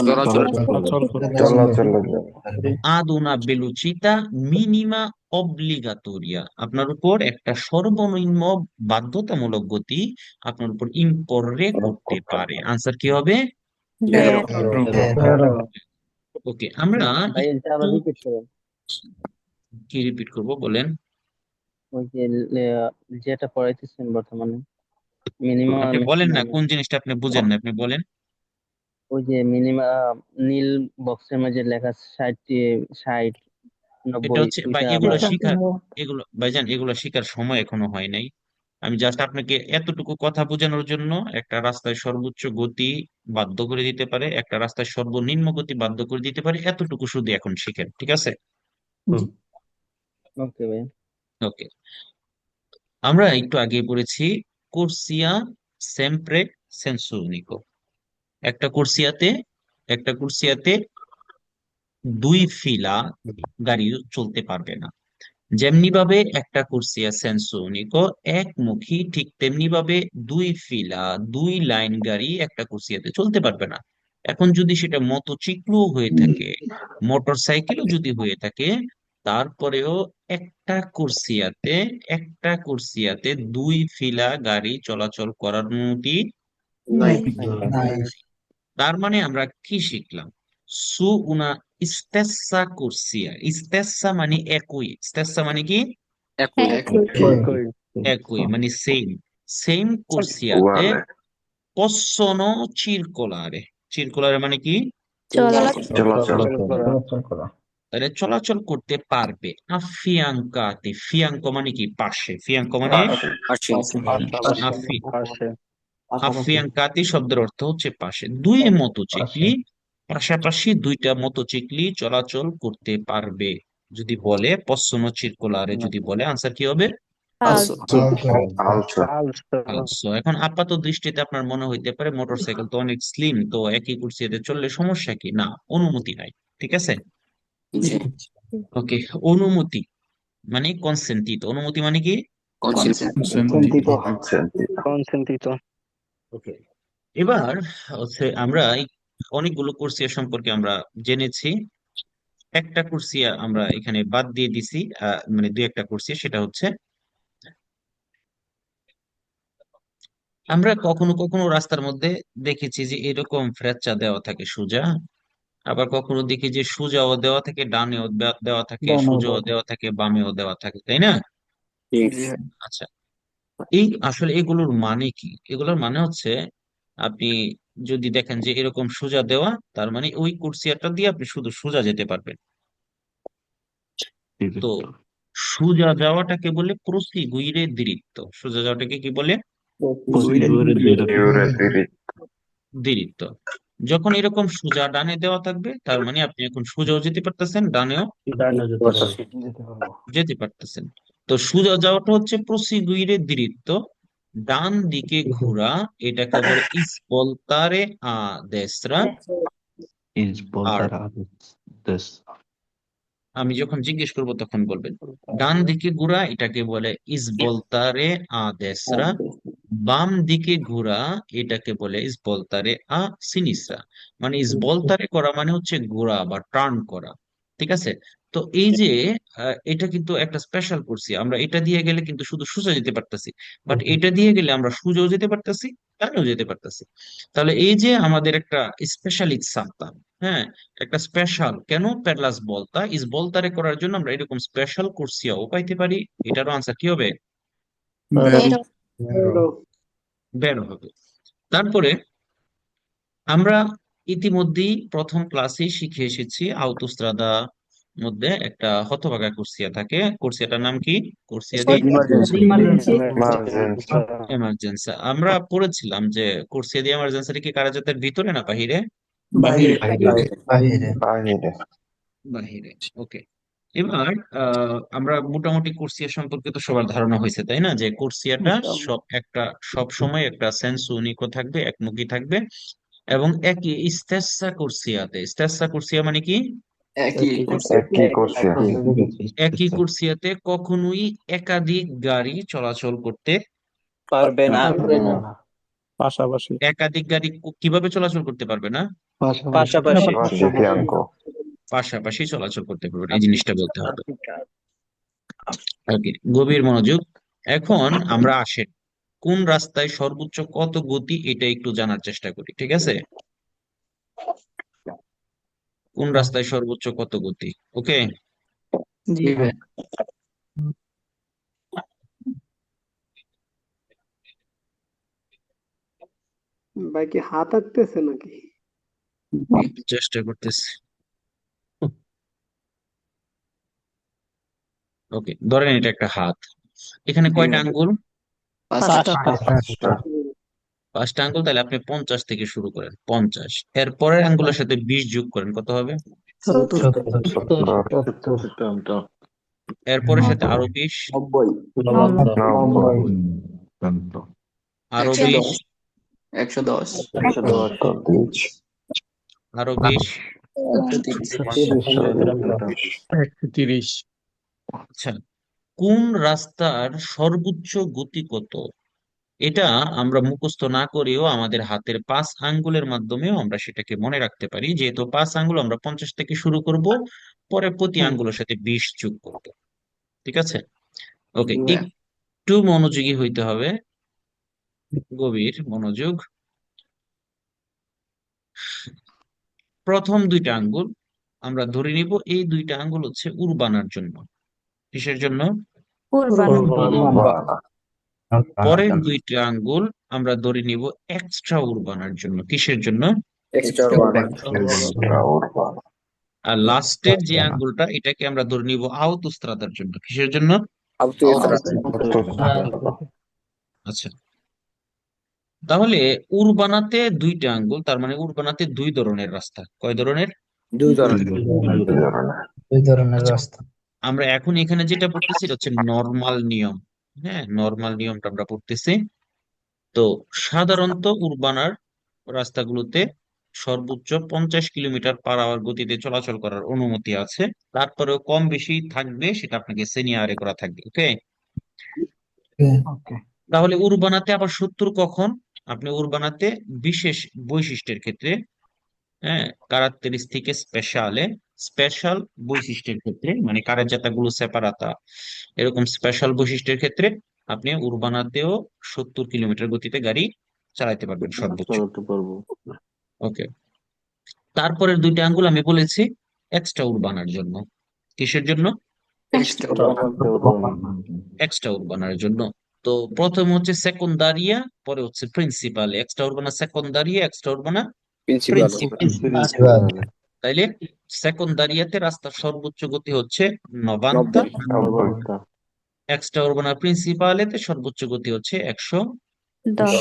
চলাচল চলাচলের জন্য আদ una velocità minima obbligatoria, আপনার উপর একটা সর্বনিম্ন বাধ্যতামূলক গতি আপনার উপর ইম্পোর্রে আরোপ করতে করতে পারে। আনসার কি হবে? বেরো বেরো ওকে, আমরা ভাই এটা আবার একটু রিপিট করেন কি রিপিট করব বলেন? ওই যে যেটা পড়াইতেছেন বর্তমানে মিনিমাম আর আপনি বলেন না ম্যাক্সিমাম। কোন জিনিসটা আপনি বুঝেন না, আপনি বলেন। ওই যে মিনিমাম নীল বক্সের মাঝে লেখা 60, 60, এটা 90 হচ্ছে বা ওইটা আবার। এগুলো শিখার, এগুলো ভাইজান এগুলো শিখার সময় এখনো হয় নাই। আমি জাস্ট আপনাকে এতটুকু কথা বোঝানোর জন্য, একটা রাস্তায় সর্বোচ্চ গতি বাধ্য করে দিতে পারে, একটা রাস্তায় সর্বনিম্ন গতি বাধ্য করে দিতে পারে, এতটুকু শুধু এখন শিখেন, ঠিক আছে? ওকে ভাই। ওকে, আমরা একটু আগে পড়েছি কোর্সিয়া সেম্প্রে সেন্সু নিকো। একটা কোর্সিয়াতে, একটা কোর্সিয়াতে দুই ফিলা গাড়ি চলতে পারবে না। যেমনি ভাবে একটা কোর্সিয়া সেন্সোনিকো একমুখী, ঠিক তেমনি ভাবে দুই ফিলা, দুই লাইন গাড়ি একটা কোর্সিয়াতে চলতে পারবে না। এখন যদি সেটা মোটরসাইকেলও হয়ে থাকে, মোটর সাইকেলও যদি হয়ে থাকে, তারপরেও একটা কোর্সিয়াতে, একটা কোর্সিয়াতে দুই ফিলা গাড়ি চলাচল করার অনুমতি। নাই। তার মানে আমরা কি শিখলাম? সু উনা স্তেসা কোর্সিয়া, স্তেসা মানে একই, স্তেসা মানে কি একই। একই, মানে সেম, সেম কোর্সিয়াতে uguale, possono circolare, circolare মানে কি চলাচল তাহলে চলাচল করতে পারবে। আফিয়াঙ্কাতে, ফিয়াঙ্কো মানে কি পাশে, ফিয়াঙ্কো মানে পাশে, আফি, পাশে। আফিয়াঙ্কাতি শব্দের অর্থ হচ্ছে পাশে। দুই মোটরসাইকেলই পাশাপাশি, দুইটা মোটরসাইকেলই চলাচল করতে পারবে যদি বলে পসসোনো চিরকুলারে, যদি বলে আনসার কি হবে? alzo, also. এখন আপাত দৃষ্টিতে আপনার মনে হইতে পারে মোটরসাইকেল তো অনেক স্লিম, তো একই কুর্সিতে চললে সমস্যা কি? না, অনুমতি নাই, ঠিক আছে? জি। ওকে, অনুমতি মানে কনসেন্টিত, অনুমতি মানে কি? চিন্তিত। consentito, কনসেন্টিত। ওকে, এবার হচ্ছে আমরা অনেকগুলো কোর্সিয়া সম্পর্কে আমরা জেনেছি। একটা কোর্সিয়া আমরা এখানে বাদ দিয়ে দিছি, মানে দুই একটা কোর্সিয়া, সেটা হচ্ছে আমরা কখনো কখনো রাস্তার মধ্যে দেখেছি যে এরকম ফ্রেচ্চা দেওয়া থাকে সোজা, আবার কখনো দেখি যে সোজাও দেওয়া থাকে, ডানেও দেওয়া থাকে, সোজাও দেওয়া থাকে, বামেও দেওয়া থাকে, তাই না? আচ্ছা, এই আসলে এগুলোর মানে কি? এগুলোর মানে হচ্ছে আপনি যদি দেখেন যে এরকম সোজা দেওয়া, তার মানে ওই কুর্সিয়াটা দিয়ে আপনি শুধু সোজা যেতে পারবেন। তো সোজা যাওয়াটাকে বলে প্রসিগুইরে দিরিত্ত, সোজা যাওয়াটাকে কি বলে? iure diritto, দিরিত্ত। যখন এরকম সোজা ডানে দেওয়া থাকবে, তার মানে আপনি এখন সোজাও যেতে পারতেছেন, ডানেও যেতে পারবো। যেতে পারতেছেন। তো সোজা যাওয়াটা হচ্ছে প্রসিগুইরে দিরিত্ত, ডান দিকে ঘোরা, এটাকে বলে ইসবলতারে আ দেস্ত্রা। আর আমি যখন জিজ্ঞেস করবো তখন বলবেন ডান দিকে ঘোরা, এটাকে বলে ইসবলতারে আ দেস্ত্রা। বাম দিকে ঘোরা, এটাকে বলে ইসবলতারে আ সিনিসরা। মানে ইসবলতারে করা মানে হচ্ছে ঘোরা বা টার্ন করা, ঠিক আছে? তো এই যে এটা কিন্তু একটা স্পেশাল করছি আমরা, এটা দিয়ে গেলে কিন্তু শুধু সোজা যেতে পারতেছি, বাট এটা দিয়ে গেলে আমরা সোজাও যেতে পারতেছি, ডানেও যেতে পারতেছি। তাহলে এই যে আমাদের একটা স্পেশাল ইচ্ছা, হ্যাঁ, একটা স্পেশাল কেন পেরলাস বলতা ইস বলতারে করার জন্য আমরা এরকম স্পেশাল কোর্সিয়াও পাইতে পারি। এটারও আনসার কি হবে? বের হবে। তারপরে আমরা ইতিমধ্যেই প্রথম ক্লাসেই শিখে এসেছি আউতোস্ত্রাদা মধ্যে একটা হতভাগা কুর্সিয়া থাকে। কুর্সিয়াটার নাম কি? কুর্সিয়া দি ইমার্জেন্সি। emergenza, emergency. আমরা পড়েছিলাম যে কুর্সিয়া দি এমার্জেন্সি কি কারাজাতের ভিতরে না বাহিরে? bahire, বাহিরে। ওকে, এবার আমরা মোটামুটি কোর্সিয়া সম্পর্কে তো সবার ধারণা হয়েছে, তাই না? যে কোর্সিয়াটা সব সময় একটা সেন্স ইউনিকো থাকবে, একমুখী থাকবে, এবং একই স্তেসা কোর্সিয়াতে, স্তেসা কোর্সিয়া মানে কি? একই corsia, একই কোর্সিয়াতে কখনোই একাধিক গাড়ি চলাচল করতে, পারবে না। একাধিক গাড়ি কিভাবে চলাচল করতে পারবে না? পাশাপাশি। passo fianco, পাশাপাশি চলাচল করতে পারবে না, এই জিনিসটা বলতে হবে। ওকে, গভীর মনোযোগ। এখন আমরা আসেন কোন রাস্তায় সর্বোচ্চ কত গতি, এটা একটু জানার চেষ্টা করি, ঠিক আছে? কোন রাস্তায় সর্বোচ্চ কত গতি? ওকে, ভাই কি হাত আঁকতেছে নাকি? চেষ্টা করতেছি। ওকে, ধরেন এটা একটা হাত। এখানে কয়টা আঙ্গুল? পাঁচটা। পাঁচটা। 5টা আঙ্গুল। তাহলে আপনি 50 থেকে শুরু করেন, 50। এর পরের আঙ্গুলের সাথে 20 যোগ করেন, কত হবে? 70। 70 70 এর পরের সাথে আরো 20, 90। 90 আরো 20, 110। 110 আরো 20। 130। 130 আচ্ছা, কোন রাস্তার সর্বোচ্চ গতি কত? এটা আমরা মুখস্থ না করেও আমাদের হাতের 5 আঙ্গুলের মাধ্যমেও আমরা সেটাকে মনে রাখতে পারি। যেহেতু 5 আঙ্গুল, আমরা 50 থেকে শুরু করব, পরে প্রতি আঙ্গুলের সাথে 20 যোগ করব। ঠিক আছে? ওকে, একটু মনোযোগী হইতে হবে, গভীর মনোযোগ। প্রথম 2টা আঙ্গুল আমরা ধরে নিব, এই 2টা আঙ্গুল হচ্ছে উড়বানার জন্য। কিসের জন্য? বানা পরের 2টা আঙ্গুল আমরা ধরে নিব এক্সট্রা উড়বানার জন্য। কিসের জন্য? এক্সট্রা উর্বানা আর লাস্টের যে আঙ্গুলটা, এটাকে আমরা ধরে নিব আউতোস্ত্রাদার জন্য। কিসের জন্য? আচ্ছা, তাহলে উড়বানাতে 2টা আঙ্গুল, তার মানে উড়বানাতে 2 ধরনের রাস্তা। কয় ধরনের? 2 ধরনের। দুই ধরনের আচ্ছা, রাস্তা। আমরা এখন এখানে যেটা পড়তেছি এটা হচ্ছে নরমাল নিয়ম। হ্যাঁ, নরমাল নিয়মটা আমরা পড়তেছি। তো সাধারণত উর্বানার রাস্তাগুলোতে সর্বোচ্চ 50 কিলোমিটার/আওয়ার গতিতে চলাচল করার অনুমতি আছে। তারপরেও কম বেশি থাকবে, সেটা আপনাকে সিনিয়ারে করা থাকবে। ওকে, ওকে। তাহলে উর্বানাতে আবার 70 কখন? আপনি উর্বানাতে বিশেষ বৈশিষ্ট্যের ক্ষেত্রে, হ্যাঁ, ক্যারাক্টারিস্টিকে স্পেশালে, স্পেশাল বৈশিষ্ট্যের ক্ষেত্রে, মানে কারেজাতাগুলো সেপারাতা, এরকম স্পেশাল বৈশিষ্ট্যের ক্ষেত্রে আপনি উর্বানাতেও 70 কিলোমিটার গতিতে গাড়ি চালাতে পারবেন সর্বোচ্চ। ওকে, তারপরের 2টা আঙ্গুল আমি বলেছি এক্সট্রা উর্বানার জন্য। কিসের জন্য? এক্সট্রা উর্বানার জন্য। তো প্রথম হচ্ছে সেকন্দারিয়া, পরে হচ্ছে প্রিন্সিপালে। এক্সট্রা উর্বানা সেকন্দারিয়া, এক্সট্রা উর্বানা প্রিন্সিপাল। প্রিন্সিপাল। তাইলে সেকন্দারিয়াতে রাস্তার সর্বোচ্চ গতি হচ্ছে 90, এক্সট্রা উর্বানা প্রিন্সিপালেতে সর্বোচ্চ গতি হচ্ছে 110, 10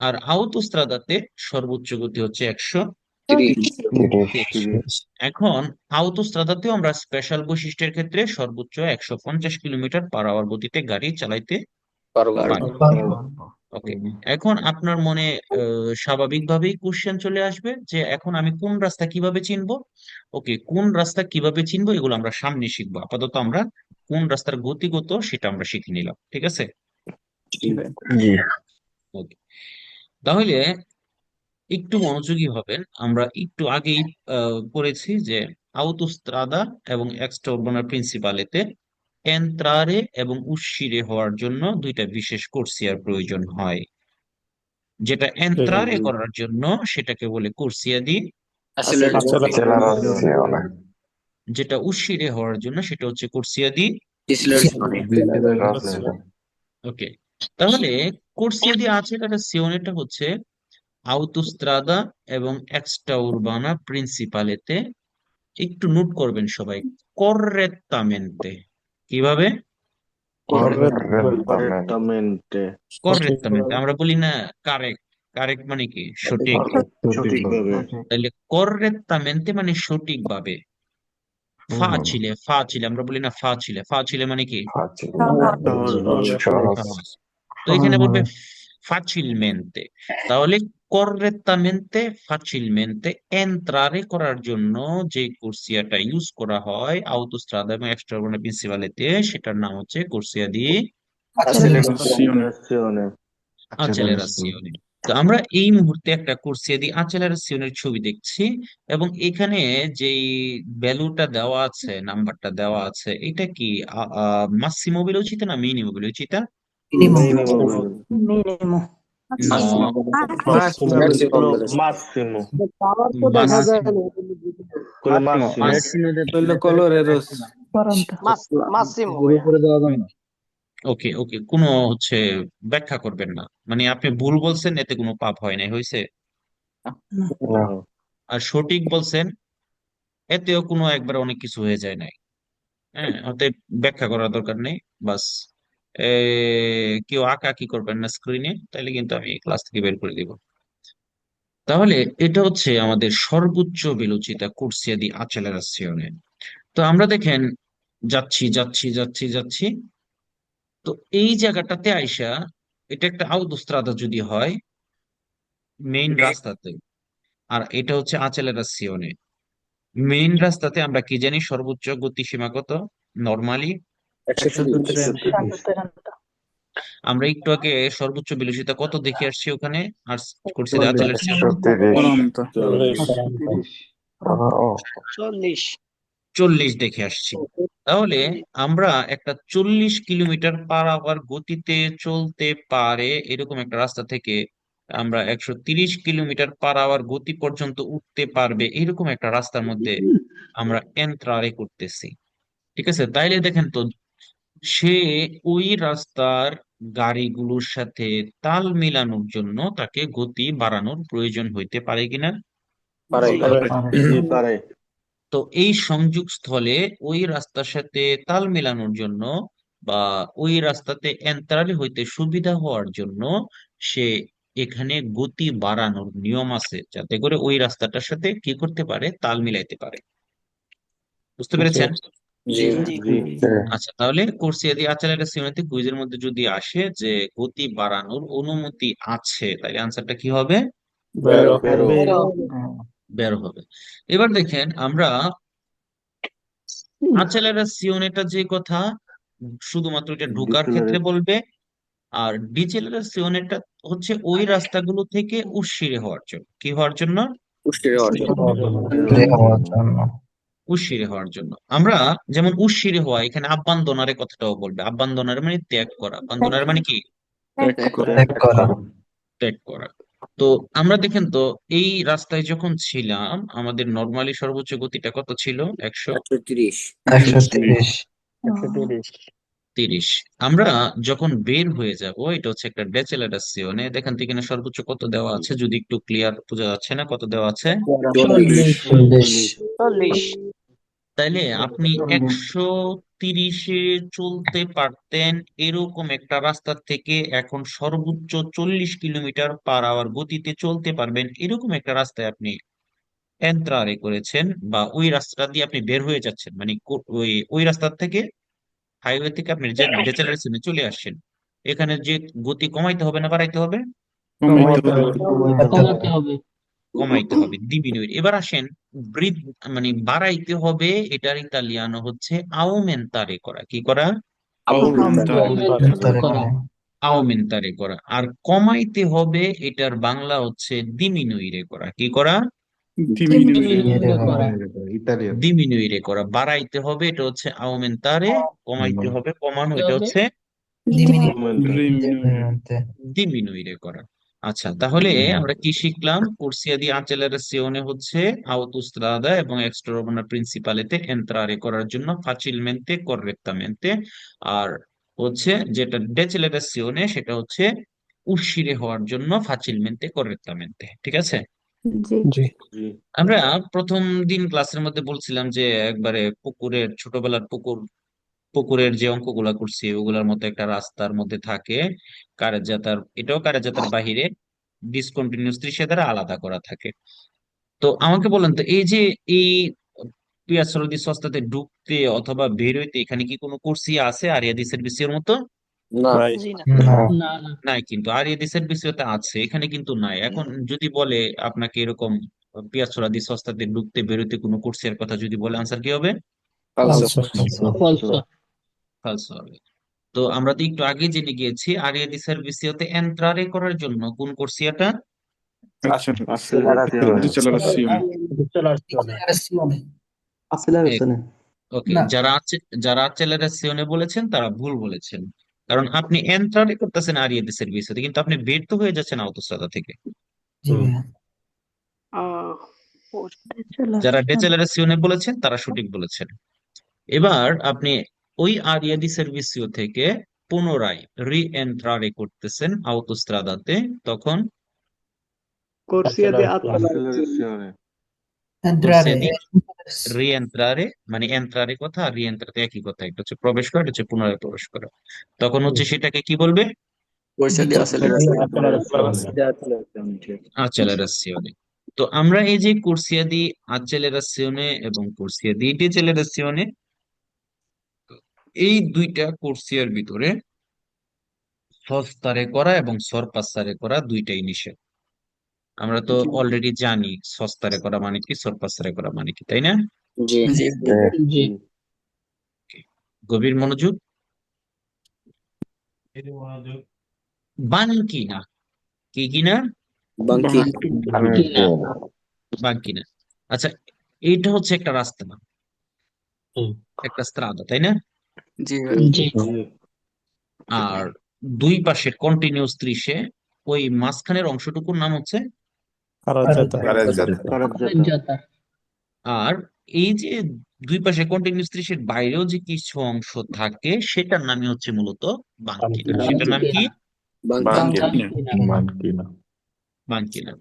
আর আউতোস্ত্রাদাতে সর্বোচ্চ গতি হচ্ছে 130। 30 এখন আউতোস্ত্রাদাতেও আমরা স্পেশাল বৈশিষ্ট্যের ক্ষেত্রে সর্বোচ্চ 150 কিলোমিটার/আওয়ার গতিতে গাড়ি চালাইতে পারি। ওকে, এখন আপনার মনে স্বাভাবিকভাবেই কোশ্চেন চলে আসবে যে এখন আমি কোন রাস্তা কিভাবে চিনবো। ওকে, কোন রাস্তা কিভাবে চিনবো এগুলো আমরা সামনে শিখবো। আপাতত আমরা কোন রাস্তার গতিগত সেটা আমরা শিখে নিলাম। ঠিক আছে? জি ওকে, তাহলে একটু মনোযোগী হবেন। আমরা একটু আগেই পড়েছি যে আউতোস্ত্রাদা এবং এক্সট্রা উর্বানা প্রিন্সিপালেতে এন্ত্রারে এবং উস্সিরে হওয়ার জন্য 2টা বিশেষ কোর্সিয়ার প্রয়োজন হয়। যেটা এন্ত্রারে করার জন্য সেটাকে বলে কোর্সিয়া দি, accelerazione যেটা উস্সিরে হওয়ার জন্য সেটা হচ্ছে কোর্সিয়া দি। ওকে, তাহলে কোর্সিয়া দি accelerazione হচ্ছে আউতোস্ত্রাদা এবং এক্সট্রা উর্বানা প্রিন্সিপালেতে, একটু নোট করবেন সবাই, কর্রেত্তামেন্তে। কিভাবে? correttamente কর্রেত্তামেন্তে। আমরা বলি না কারেক্ট, কারেক্ট মানে কি? সঠিক। তাহলে কর্রেত্তামেন্তে মানে সঠিকভাবে। ফা ছিলে আমরা বলি না ফা ছিলে মানে কি? facile সহজ। তো এখানে বলবে ফাচিলমেন্তে। তাহলে কর্রেত্তামেন্তে ফাচিলমেন্তে এন্ট্রারে করার জন্য যে কোর্সিয়াটা ইউজ করা হয় আউতোস্ট্রাদা এবং এক্সট্রা উর্বানা প্রিন্সিপালেতে, সেটার নাম হচ্ছে কোর্সিয়া দি accelerazione। তো আমরা এই মুহূর্তে একটা কোর্সিয়া দি accelerazione ছবি দেখছি, এবং এখানে যেই ভ্যালুটা দেওয়া আছে, নাম্বারটা দেওয়া আছে, এটা কি মাসিমো ভেলোচিতা না মিনিমো ভেলোচিতা? মিনিমো। massimo পাওয়ার তো দেখা যায় না। কলরের করন্ত। মাসিমো উপরে দেওয়া যাবে না। ওকে ওকে, কোনো ব্যাখ্যা করবেন না, মানে আপনি ভুল বলছেন, এতে কোনো পাপ হয় নাই, হয়েছে। না। আর সঠিক বলছেন, এতেও কোনো একবার অনেক কিছু হয়ে যায় নাই। হ্যাঁ, অতএব ব্যাখ্যা করার দরকার নেই। বাস এ, কেউ আঁকা কি করবেন না স্ক্রিনে, তাহলে কিন্তু আমি ক্লাস থেকে বের করে দিব। তাহলে এটা হচ্ছে আমাদের সর্বোচ্চ বিলোচিতা কুর্সিয়া দি আচেলারাসিওনে। তো আমরা দেখেন যাচ্ছি যাচ্ছি যাচ্ছি যাচ্ছি, তো এই জায়গাটাতে আইসা, এটা একটা আউতোস্ত্রাদা যদি হয় মেইন রাস্তাতে, আর এটা হচ্ছে আচেলারাসিওনে। মেইন রাস্তাতে আমরা কি জানি সর্বোচ্চ গতিসীমা কত নরমালি? 130। 130 আমরা একটু আগে সর্বোচ্চ বিলাসিতা কত দেখে আসছি ওখানে, আর করছি আচেলারাসিওনে 130 40 দেখে আসছি। তাহলে আমরা একটা 40 কিলোমিটার পার আওয়ার গতিতে চলতে পারে এরকম একটা রাস্তা থেকে আমরা 130 কিলোমিটার পার আওয়ার গতি পর্যন্ত উঠতে পারবে এরকম একটা রাস্তার মধ্যে আমরা এন্ত্রারে করতেছি। ঠিক আছে, তাইলে দেখেন তো, সে ওই রাস্তার গাড়িগুলোর সাথে তাল মিলানোর জন্য তাকে গতি বাড়ানোর প্রয়োজন হইতে পারে কিনা? পারে। জি পারে। তো এই সংযোগ স্থলে ওই রাস্তার সাথে তাল মেলানোর জন্য বা ওই রাস্তাতে এন্ত্রারি হইতে সুবিধা হওয়ার জন্য সে এখানে গতি বাড়ানোর নিয়ম আছে, যাতে করে ওই রাস্তাটার সাথে কি করতে পারে, তাল মিলাইতে পারে। বুঝতে পেরেছেন? জি। জি আচ্ছা, তাহলে কোর্সিয়া দি আচেলারেসিওনেতে কুইজের মধ্যে যদি আসে যে গতি বাড়ানোর অনুমতি আছে, তাহলে আনসারটা কি হবে? বেরো বের হবে। এবার দেখেন আমরা আচেলারেসিওনেটা যে কথা শুধুমাত্র এটা ঢোকার ক্ষেত্রে বলবে, আর ডিসেলারেশনটা হচ্ছে ওই রাস্তাগুলো থেকে উৎসিরে হওয়ার জন্য, কি হওয়ার জন্য? পুষ্টির হওয়ার জন্য। হওয়ার জন্য উৎসিরে হওয়ার জন্য। আমরা যেমন উৎসিরে হওয়া, এখানে আব্বান্দনারে কথাটাও বলবে। আব্বান্দনারে মানে ত্যাগ করা, আব্বান্দনারে মানে কি? ত্যাগ করা ত্যাগ করা। তো আমরা দেখেন তো, এই রাস্তায় যখন ছিলাম আমাদের নর্মালি সর্বোচ্চ গতিটা কত ছিল? 130। 130 130। আমরা যখন বের হয়ে যাব, এটা হচ্ছে একটা ডেসেলারেশনে, দেখেন তো এখানে সর্বোচ্চ কত দেওয়া আছে, যদি একটু ক্লিয়ার বোঝা যাচ্ছে না কত দেওয়া আছে। 40 তাইলে আপনি 130-এ চলতে পারতেন এরকম একটা রাস্তা থেকে এখন সর্বোচ্চ 40 কিলোমিটার পার আওয়ার গতিতে চলতে পারবেন এরকম একটা রাস্তায় আপনি এন্ত্রারে করেছেন, বা ওই রাস্তা দিয়ে আপনি বের হয়ে যাচ্ছেন, মানে ওই ওই রাস্তা থেকে, হাইওয়ে থেকে আপনি যে ডেসেলারেশনে চলে আসছেন। এখানে যে গতি কমাইতে হবে না বাড়াইতে হবে? কমাইতে হবে, ডিমিনুইট। এবার আসেন ব্রিথ, মানে বাড়াইতে হবে, এটার ইতালিয়ানো হচ্ছে আউমেন্তারে করা। কি করা? আউমেন্তারে করা। আর কমাইতে হবে, এটার বাংলা হচ্ছে দিমিনুইরে করা। কি করা? দিমিনুইরে করা। বাড়াইতে হবে, এটা হচ্ছে আউমেন্তারে। কমাইতে হবে, কমানো, এটা হচ্ছে দিমিনুইরে করা। আচ্ছা, তাহলে আমরা কি শিখলাম? কোর্সিয়া দি আচেলারেসিওনে হচ্ছে আউতোস্ত্রাদা এবং এক্সট্রাউরবানা প্রিন্সিপালেতে এন্ট্রারে করার জন্য ফাচিলমেন্তে কর্রেক্টামেন্তে। আর হচ্ছে যেটা ডেচেলারেসিওনে, সেটা হচ্ছে উশিরে হওয়ার জন্য ফাচিলমেন্তে কর্রেক্টামেন্তে। ঠিক আছে। জি আমরা প্রথম দিন ক্লাসের মধ্যে বলছিলাম যে একবারে পুকুরের, ছোটবেলার পুকুরের যে অঙ্কগুলা করছি ওগুলার মতো একটা রাস্তার মধ্যে থাকে কারের জাতার, এটাও কারের জাতার বাহিরে ডিসকন্টিনিউয়াস ত্রিশে দ্বারা আলাদা করা থাকে। তো আমাকে বলেন তো, এই যে এই পিয়াসরদি সস্তাতে ঢুকতে অথবা বের হইতে এখানে কি কোনো কুর্সি আছে আরিয়াদি সার্ভিসের মতো? না। নাই, কিন্তু আরিয়াদি সার্ভিসিওতে আছে, এখানে কিন্তু নাই। এখন যদি বলে আপনাকে এরকম পিয়াসরদি সস্তাতে ঢুকতে বের হইতে কোনো কুর্সির কথা যদি বলে, আনসার কি হবে? ফালস হবে। তো আমরা তো একটু আগে জেনে গিয়েছি আরিয়াদি সার্ভিসিওতে এন্ট্রারে করার জন্য কোন কোর্সিয়াটা? ওকে, যারা আচেলারেসিওনে বলেছেন তারা ভুল বলেছেন, কারণ আপনি এন্ট্রারে করতেছেন আরিয়াদি সার্ভিসিওতে, কিন্তু আপনি বের তো হয়ে যাচ্ছেন আউতোস্ত্রাদা থেকে। আহ, যারা ডেচেলারেসিওনে বলেছেন তারা সঠিক বলেছেন। এবার আপনি ওই আরিয়াদি সার্ভিসিও থেকে পুনরায় রি-এন্ট্রারে করতেছেন আউতোস্ত্রাদাতে, তখন corsia de accelerazione, Accelerazione. Entrare. কোর্সিয়া দি রি-এন্ট্রারে, মানে এন্ট্রারে কথা আর রি-এন্ট্রাতে একই কথা, একটা হচ্ছে প্রবেশ করা, এটা হচ্ছে পুনরায় প্রবেশ করা। তখন হচ্ছে সেটাকে কি বলবে? corsia di accelerazione, আচেলারাসিওনে। তো আমরা এই যে কোর্সিয়া দি আচেলারাসিওনে এবং কোর্সিয়া দি ডিচেলারাসিওনে, এই দুইটা কোর্সিয়ার ভিতরে সস্তারে করা এবং সরপাসারে করা দুইটাই নিষেধ। আমরা তো অলরেডি জানি সস্তারে করা মানে কি, সরপাসারে করা মানে কি, তাই না? জি, জি। গভীর মনোযোগ। বানকিনা, কি কিনা? banchi, বানকিনা। আচ্ছা, এইটা হচ্ছে একটা রাস্তা না, একটা স্ত্রাদা, তাই না? জি। আর দুই পাশের কন্টিনিউয়াস 30-এ ওই মাঝখানের অংশটুকুর নাম হচ্ছে, যাতা। আর এই যে দুই পাশে কন্টিনিউয়াস 30-এর বাইরেও যে কিছু অংশ থাকে সেটার নামই হচ্ছে মূলত বাঙ্কিনা। সেটার নাম কি? banchi, বাঙ্কিনা।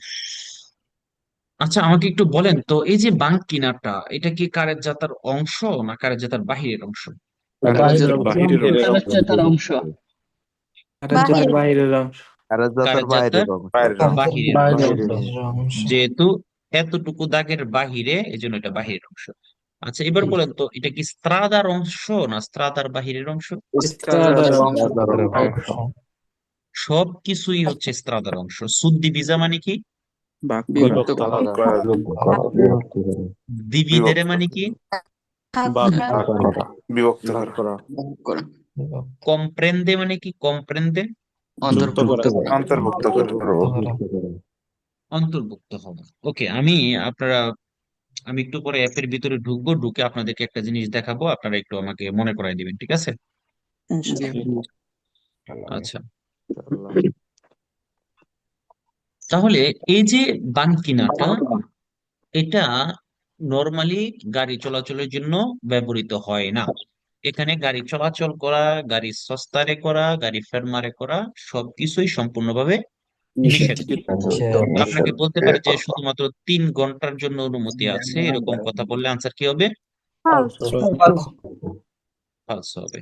আচ্ছা, আমাকে একটু বলেন তো, এই যে বাঙ্কিনাটা, এটা কি কারের জাতার অংশ না কারের জাতার বাহিরের অংশ? যাতার অংশ। বাইরের অংশ। কারের জাতার বাহিরের অংশ। অংশ। যেহেতু এতটুকু দাগের বাহিরে, এই জন্য এটা বাহিরের অংশ। আচ্ছা, এবার বলেন তো, এটা কি স্ত্রাদার অংশ না স্ত্রাদার বাহিরের অংশ? সবকিছুই হচ্ছে স্ত্রাদার অংশ। সুদ্দিবিজা মানে কি? দিবিদেরে মানে কি? কম্প্রেন্দে মানে কি? কম্প্রেন্দে অন্তর্ভুক্ত হওয়া। ওকে, আমি একটু পরে অ্যাপের ভিতরে ঢুকবো, ঢুকে আপনাদেরকে একটা জিনিস দেখাবো, আপনারা একটু আমাকে মনে করাই দিবেন, ঠিক আছে? আচ্ছা, তাহলে এই যে বানকিনাটা, এটা নর্মালি গাড়ি চলাচলের জন্য ব্যবহৃত হয় না। এখানে গাড়ি চলাচল করা, গাড়ি সস্তারে করা, গাড়ি ফেরমারে করা সবকিছুই সম্পূর্ণভাবে নিষেধ। আপনাকে বলতে পারে যে শুধুমাত্র 3 ঘন্টার জন্য অনুমতি আছে, এরকম কথা বললে আনসার কি হবে? ফালস হবে।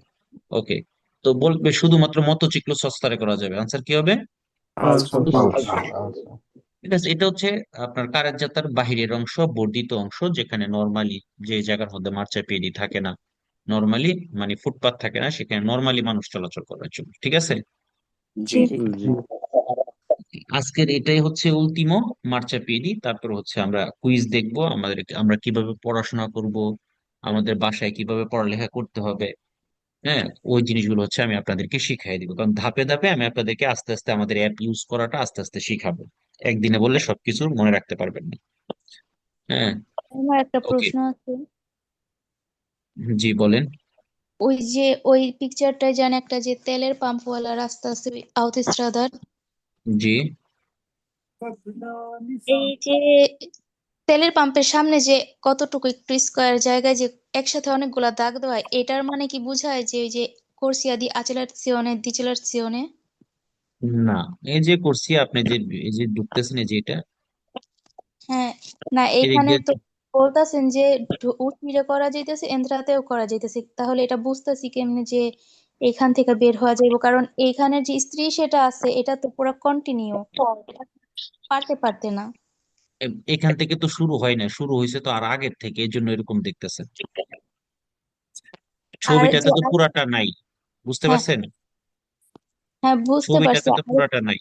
ওকে, তো বলবে শুধুমাত্র মোটরসাইকেল সস্তারে করা যাবে, আনসার কি হবে? ঠিক আছে, এটা হচ্ছে আপনার কারের জাতার বাহিরের অংশ, বর্ধিত অংশ, যেখানে নর্মালি যে জায়গার মধ্যে মার্চাপেডি থাকে না, নর্মালি মানে ফুটপাত থাকে না, সেখানে নর্মালি মানুষ চলাচল করার জন্য, ঠিক আছে? আজকের এটাই হচ্ছে উল্টিমো মার্চাপেডি। তারপর হচ্ছে আমরা কুইজ দেখবো, আমরা কিভাবে পড়াশোনা করব, আমাদের বাসায় কিভাবে পড়ালেখা করতে হবে। হ্যাঁ, ওই জিনিসগুলো হচ্ছে আমি আপনাদেরকে শিখাই দিব, কারণ ধাপে ধাপে আমি আপনাদেরকে আস্তে আস্তে আমাদের অ্যাপ ইউজ করাটা আস্তে আস্তে শিখাবো। একদিনে বললে সবকিছু মনে রাখতে পারবেন না। হ্যাঁ, আমার একটা ওকে, প্রশ্ন আছে। জি বলেন। ওই যে ওই পিকচারটায় জান একটা যে তেলের পাম্পওয়ালা রাস্তা আছে আউতস্ত্রাদার, জি, এই যে তেলের পাম্পের সামনে যে কতটুকু একটু স্কোয়ার জায়গায় যে একসাথে অনেকগুলা দাগ দেওয়া, এটার মানে কি বোঝায় যে ওই যে কোর্সিয়া দি আচেলার্সিওনে দিচেলার্সিওনে? না, এই যে করছি আপনি যে, এই যে ঢুকতেছেন এই যে এটা, হ্যাঁ, না এদিক এখানে দিয়ে তো বলতাছেন যে উটমিরে করা যাইতেছে, এন্দ্রাতেও করা যাইতেছে, তাহলে এটা বুঝতেছি কেমনে যে এখান থেকে বের হওয়া যাইব? কারণ এইখানের যে স্ত্রী সেটা আছে, এটা তো পুরো কন্টিনিউ, পারতে পারতে না। এখান থেকে তো শুরু হয় না, শুরু হয়েছে তো আর আগের থেকে, এই জন্য এরকম দেখতেছেন। আর ছবিটাতে যে তো পুরাটা নাই, বুঝতে হ্যাঁ পারছেন? হ্যাঁ বুঝতে পারছি। ছবিটাতে তো পুরাটা নাই।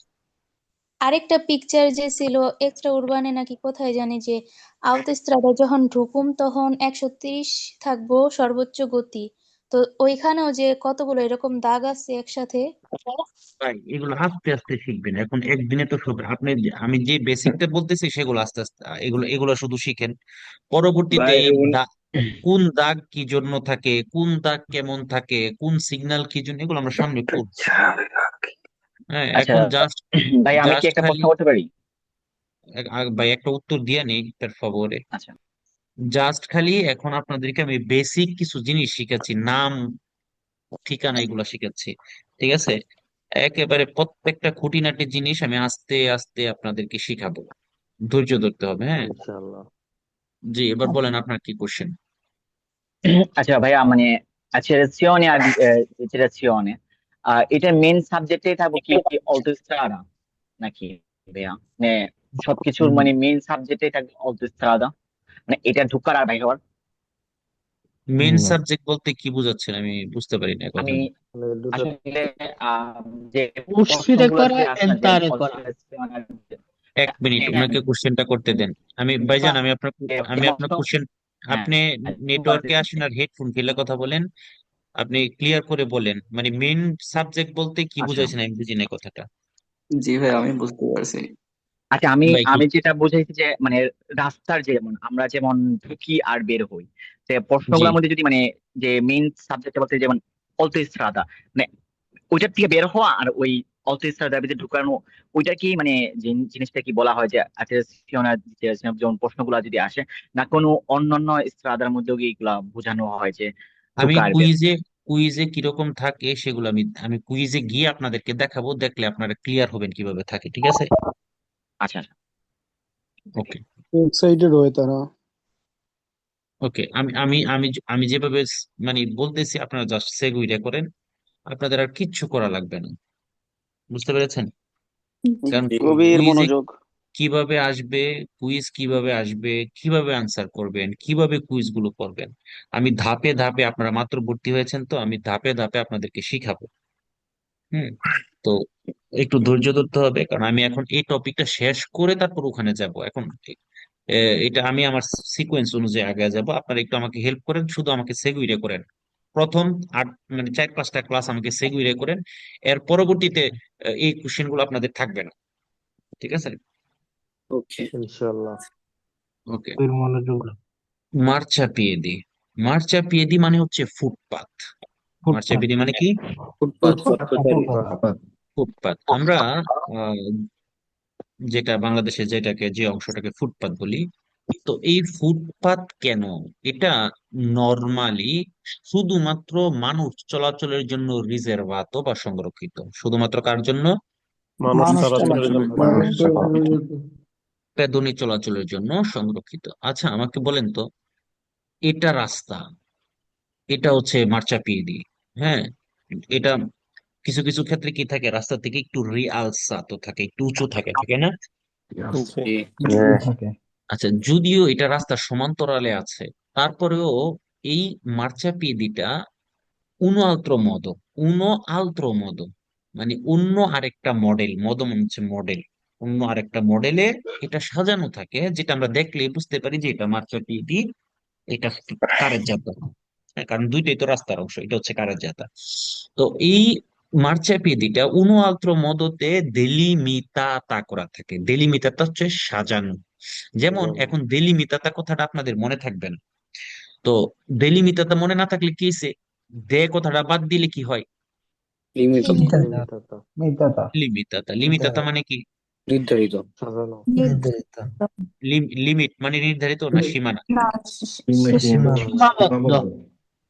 আরেকটা পিকচার যে ছিল এক্সট্রা উরবানে নাকি কোথায় জানি, যে আউতস্ত্রাডা যখন ঢুকুম তখন 130 থাকবো সর্বোচ্চ গতি, তো ওইখানেও যে কতগুলো এরকম দাগ আছে একসাথে। ভাই, এগুলো আস্তে আস্তে শিখবেন, এখন একদিনে তো সব আপনি, আমি যে বেসিকটা বলতেছি সেগুলো আস্তে আস্তে, এগুলো এগুলো শুধু শিখেন। পরবর্তীতে এই কোন দাগ কি জন্য থাকে, কোন দাগ কেমন থাকে, কোন সিগন্যাল কি জন্য, এগুলো আমরা সামনে পড়বো। হ্যাঁ, আচ্ছা এখন জাস্ট ভাই, আমি কি জাস্ট একটা খালি প্রশ্ন করতে পারি? ভাই একটা উত্তর দিয়ে নেই তার ফবরে। আচ্ছা, জাস্ট খালি এখন আপনাদেরকে আমি বেসিক কিছু জিনিস শিখাচ্ছি, নাম ঠিকানা এগুলো শিখাচ্ছি। ঠিক আছে? একেবারে প্রত্যেকটা খুঁটিনাটি জিনিস আমি আস্তে আস্তে আপনাদেরকে শিখাবো। ধৈর্য ধরতে হবে, হ্যাঁ। ইনশাআল্লাহ। জি, এবার বলেন আপনার কি কোশ্চেন। আচ্ছা ভাইয়া মানে accelerazione আর decelerazione এটা মেন সাবজেক্টে থাকবো কি autostrada নাকি ভাইয়া মানে সবকিছুর মানে মেন সাবজেক্টে থাকবে autostrada মানে এটা ঢুকার আর বাইর হওয়ার। মেন সাবজেক্ট বলতে কি বোঝাচ্ছেন? আমি বুঝতে পারি না কথা। আমি মানে দুটো আসলে যে উৎসিতে প্রশ্নগুলো করা যে আসে যে এন্তারে করা। alterazione আর এক মিনিট, এটা ওনাকে কোশ্চেনটা করতে দেন। আমি ভাইজান, আমি আপনার যেমন কোশ্চেন, হ্যাঁ আপনি নেটওয়ার্কে আসেন আর হেডফোন ফেলে কথা বলেন। আপনি ক্লিয়ার করে বলেন, মানে মেন সাবজেক্ট বলতে কি আচ্ছা বুঝাইছেন, আমি বুঝি না কথাটা। জি ভাই, আমি বুঝতে পারছি। আচ্ছা আমি ভাই কি? আমি যেটা বুঝাইছি যে মানে রাস্তার যেমন আমরা যেমন ঢুকি আর বের হই যে জি, প্রশ্নগুলোর মধ্যে যদি মানে যে মেইন সাবজেক্ট বলতে যেমন অল্টোস্ট্রাদা মানে ওইটার থেকে বের হওয়া আর ওই অল্টোস্ট্রাদার ভিতরে ঢুকানো ওইটা কি মানে যে জিনিসটা কি বলা হয় যে অ্যাটেনশন যেমন প্রশ্নগুলো যদি আসে না কোনো অন্যান্য স্ট্রাদার মধ্যেও কি এগুলা বোঝানো হয় যে আমি ঢুকা আর বের হওয়া? কুইজে কিরকম থাকে সেগুলো আমি আমি কুইজে গিয়ে আপনাদেরকে দেখাবো, দেখলে আপনারা ক্লিয়ার হবেন কিভাবে থাকে, ঠিক আছে? আচ্ছা আচ্ছা ওকে। এক্সাইটেড হয়ে তারা। ওকে, আমি আমি আমি আমি যেভাবে মানে বলতেছি, আপনারা জাস্ট সেগুইটা করেন। আপনাদের আর কিচ্ছু করা লাগবে না, বুঝতে পেরেছেন? কারণ জি। গভীর কুইজে মনোযোগ। কিভাবে আসবে, কুইজ কিভাবে আসবে, কিভাবে আনসার করবেন, কিভাবে কুইজ গুলো করবেন, আমি ধাপে ধাপে, আপনারা মাত্র ভর্তি হয়েছেন তো, আমি ধাপে ধাপে আপনাদেরকে শিখাবো। হুম। তো একটু ধৈর্য ধরতে হবে, কারণ আমি এখন এই টপিকটা শেষ করে তারপর ওখানে যাব। এখন এটা আমি আমার সিকোয়েন্স অনুযায়ী আগে যাব। আপনারা একটু আমাকে হেল্প করেন, শুধু আমাকে সেগুইরে করেন। প্রথম আট মানে 4-5টা ক্লাস আমাকে সেগুইরে করেন। এর পরবর্তীতে এই কোশ্চেন গুলো আপনাদের থাকবে না, ঠিক আছে? ওকে। ইনশাআল্লাহ। ওকে। গভীর মনোযোগ। মার্চাপিয়েদি। মার্চাপিয়েদি মানে হচ্ছে ফুটপাত। ফুটপাত। মার্চাপিয়েদি মানে কি? ফুটপাত, ফুটপাত। পথচারী। ফুটপাত। আমরা আহ, যেটা বাংলাদেশে যেটাকে, যে অংশটাকে ফুটপাত বলি, তো এই ফুটপাত কেন? এটা নর্মালি শুধুমাত্র মানুষ চলাচলের জন্য রিজার্ভাত বা সংরক্ষিত। শুধুমাত্র কার জন্য? মানুষ মানুষ চলাচলের চলাচল জন্য মানুষ সংরক্ষিত, চলাচল। পেদনী চলাচলের জন্য সংরক্ষিত। আচ্ছা আমাকে বলেন তো, এটা রাস্তা, এটা হচ্ছে মার্চাপিয়েদি, হ্যাঁ। এটা কিছু কিছু ক্ষেত্রে কি থাকে, রাস্তা থেকে একটু রিয়ালসা তো থাকে, একটু উঁচু থাকে, থাকে না? জি। জি। থাকে। আচ্ছা, যদিও এটা রাস্তার সমান্তরালে আছে, তারপরেও এই মার্চাপিয়েদিটা উনো আলত্রো মদো, উনো আলত্রো মদো, মানে অন্য আরেকটা মডেল, মদো মানে হচ্ছে মডেল, অন্য আরেকটা মডেলে এটা সাজানো থাকে, যেটা আমরা দেখলে বুঝতে পারি যে এটা মার্চাপিয়েদি, এটা কারের জাতা। হ্যাঁ, কারণ দুইটাই তো রাস্তার অংশ, এটা হচ্ছে কারের জাতা। তো এই মার্চাপিয়েদিটা উনো আলত্রো মদোতে দেলিমিতাতা করা থাকে। দেলিমিতাতা হচ্ছে সাজানো। যেমন এখন দেলিমিতাতা কথাটা আপনাদের মনে থাকবে না। তো দেলিমিতাতা মনে না থাকলে কি হয়েছে, দে কথাটা বাদ দিলে কি হয়? লিমিট, মিতাতা। মিতাতা। লিমিতাতা। লিমিতাতা মানে কি? নির্ধারিত। সাজানো। নির্ধারিত। লিমিট মানে নির্ধারিত না সীমানা? না, সীমা। সীমাবদ্ধ।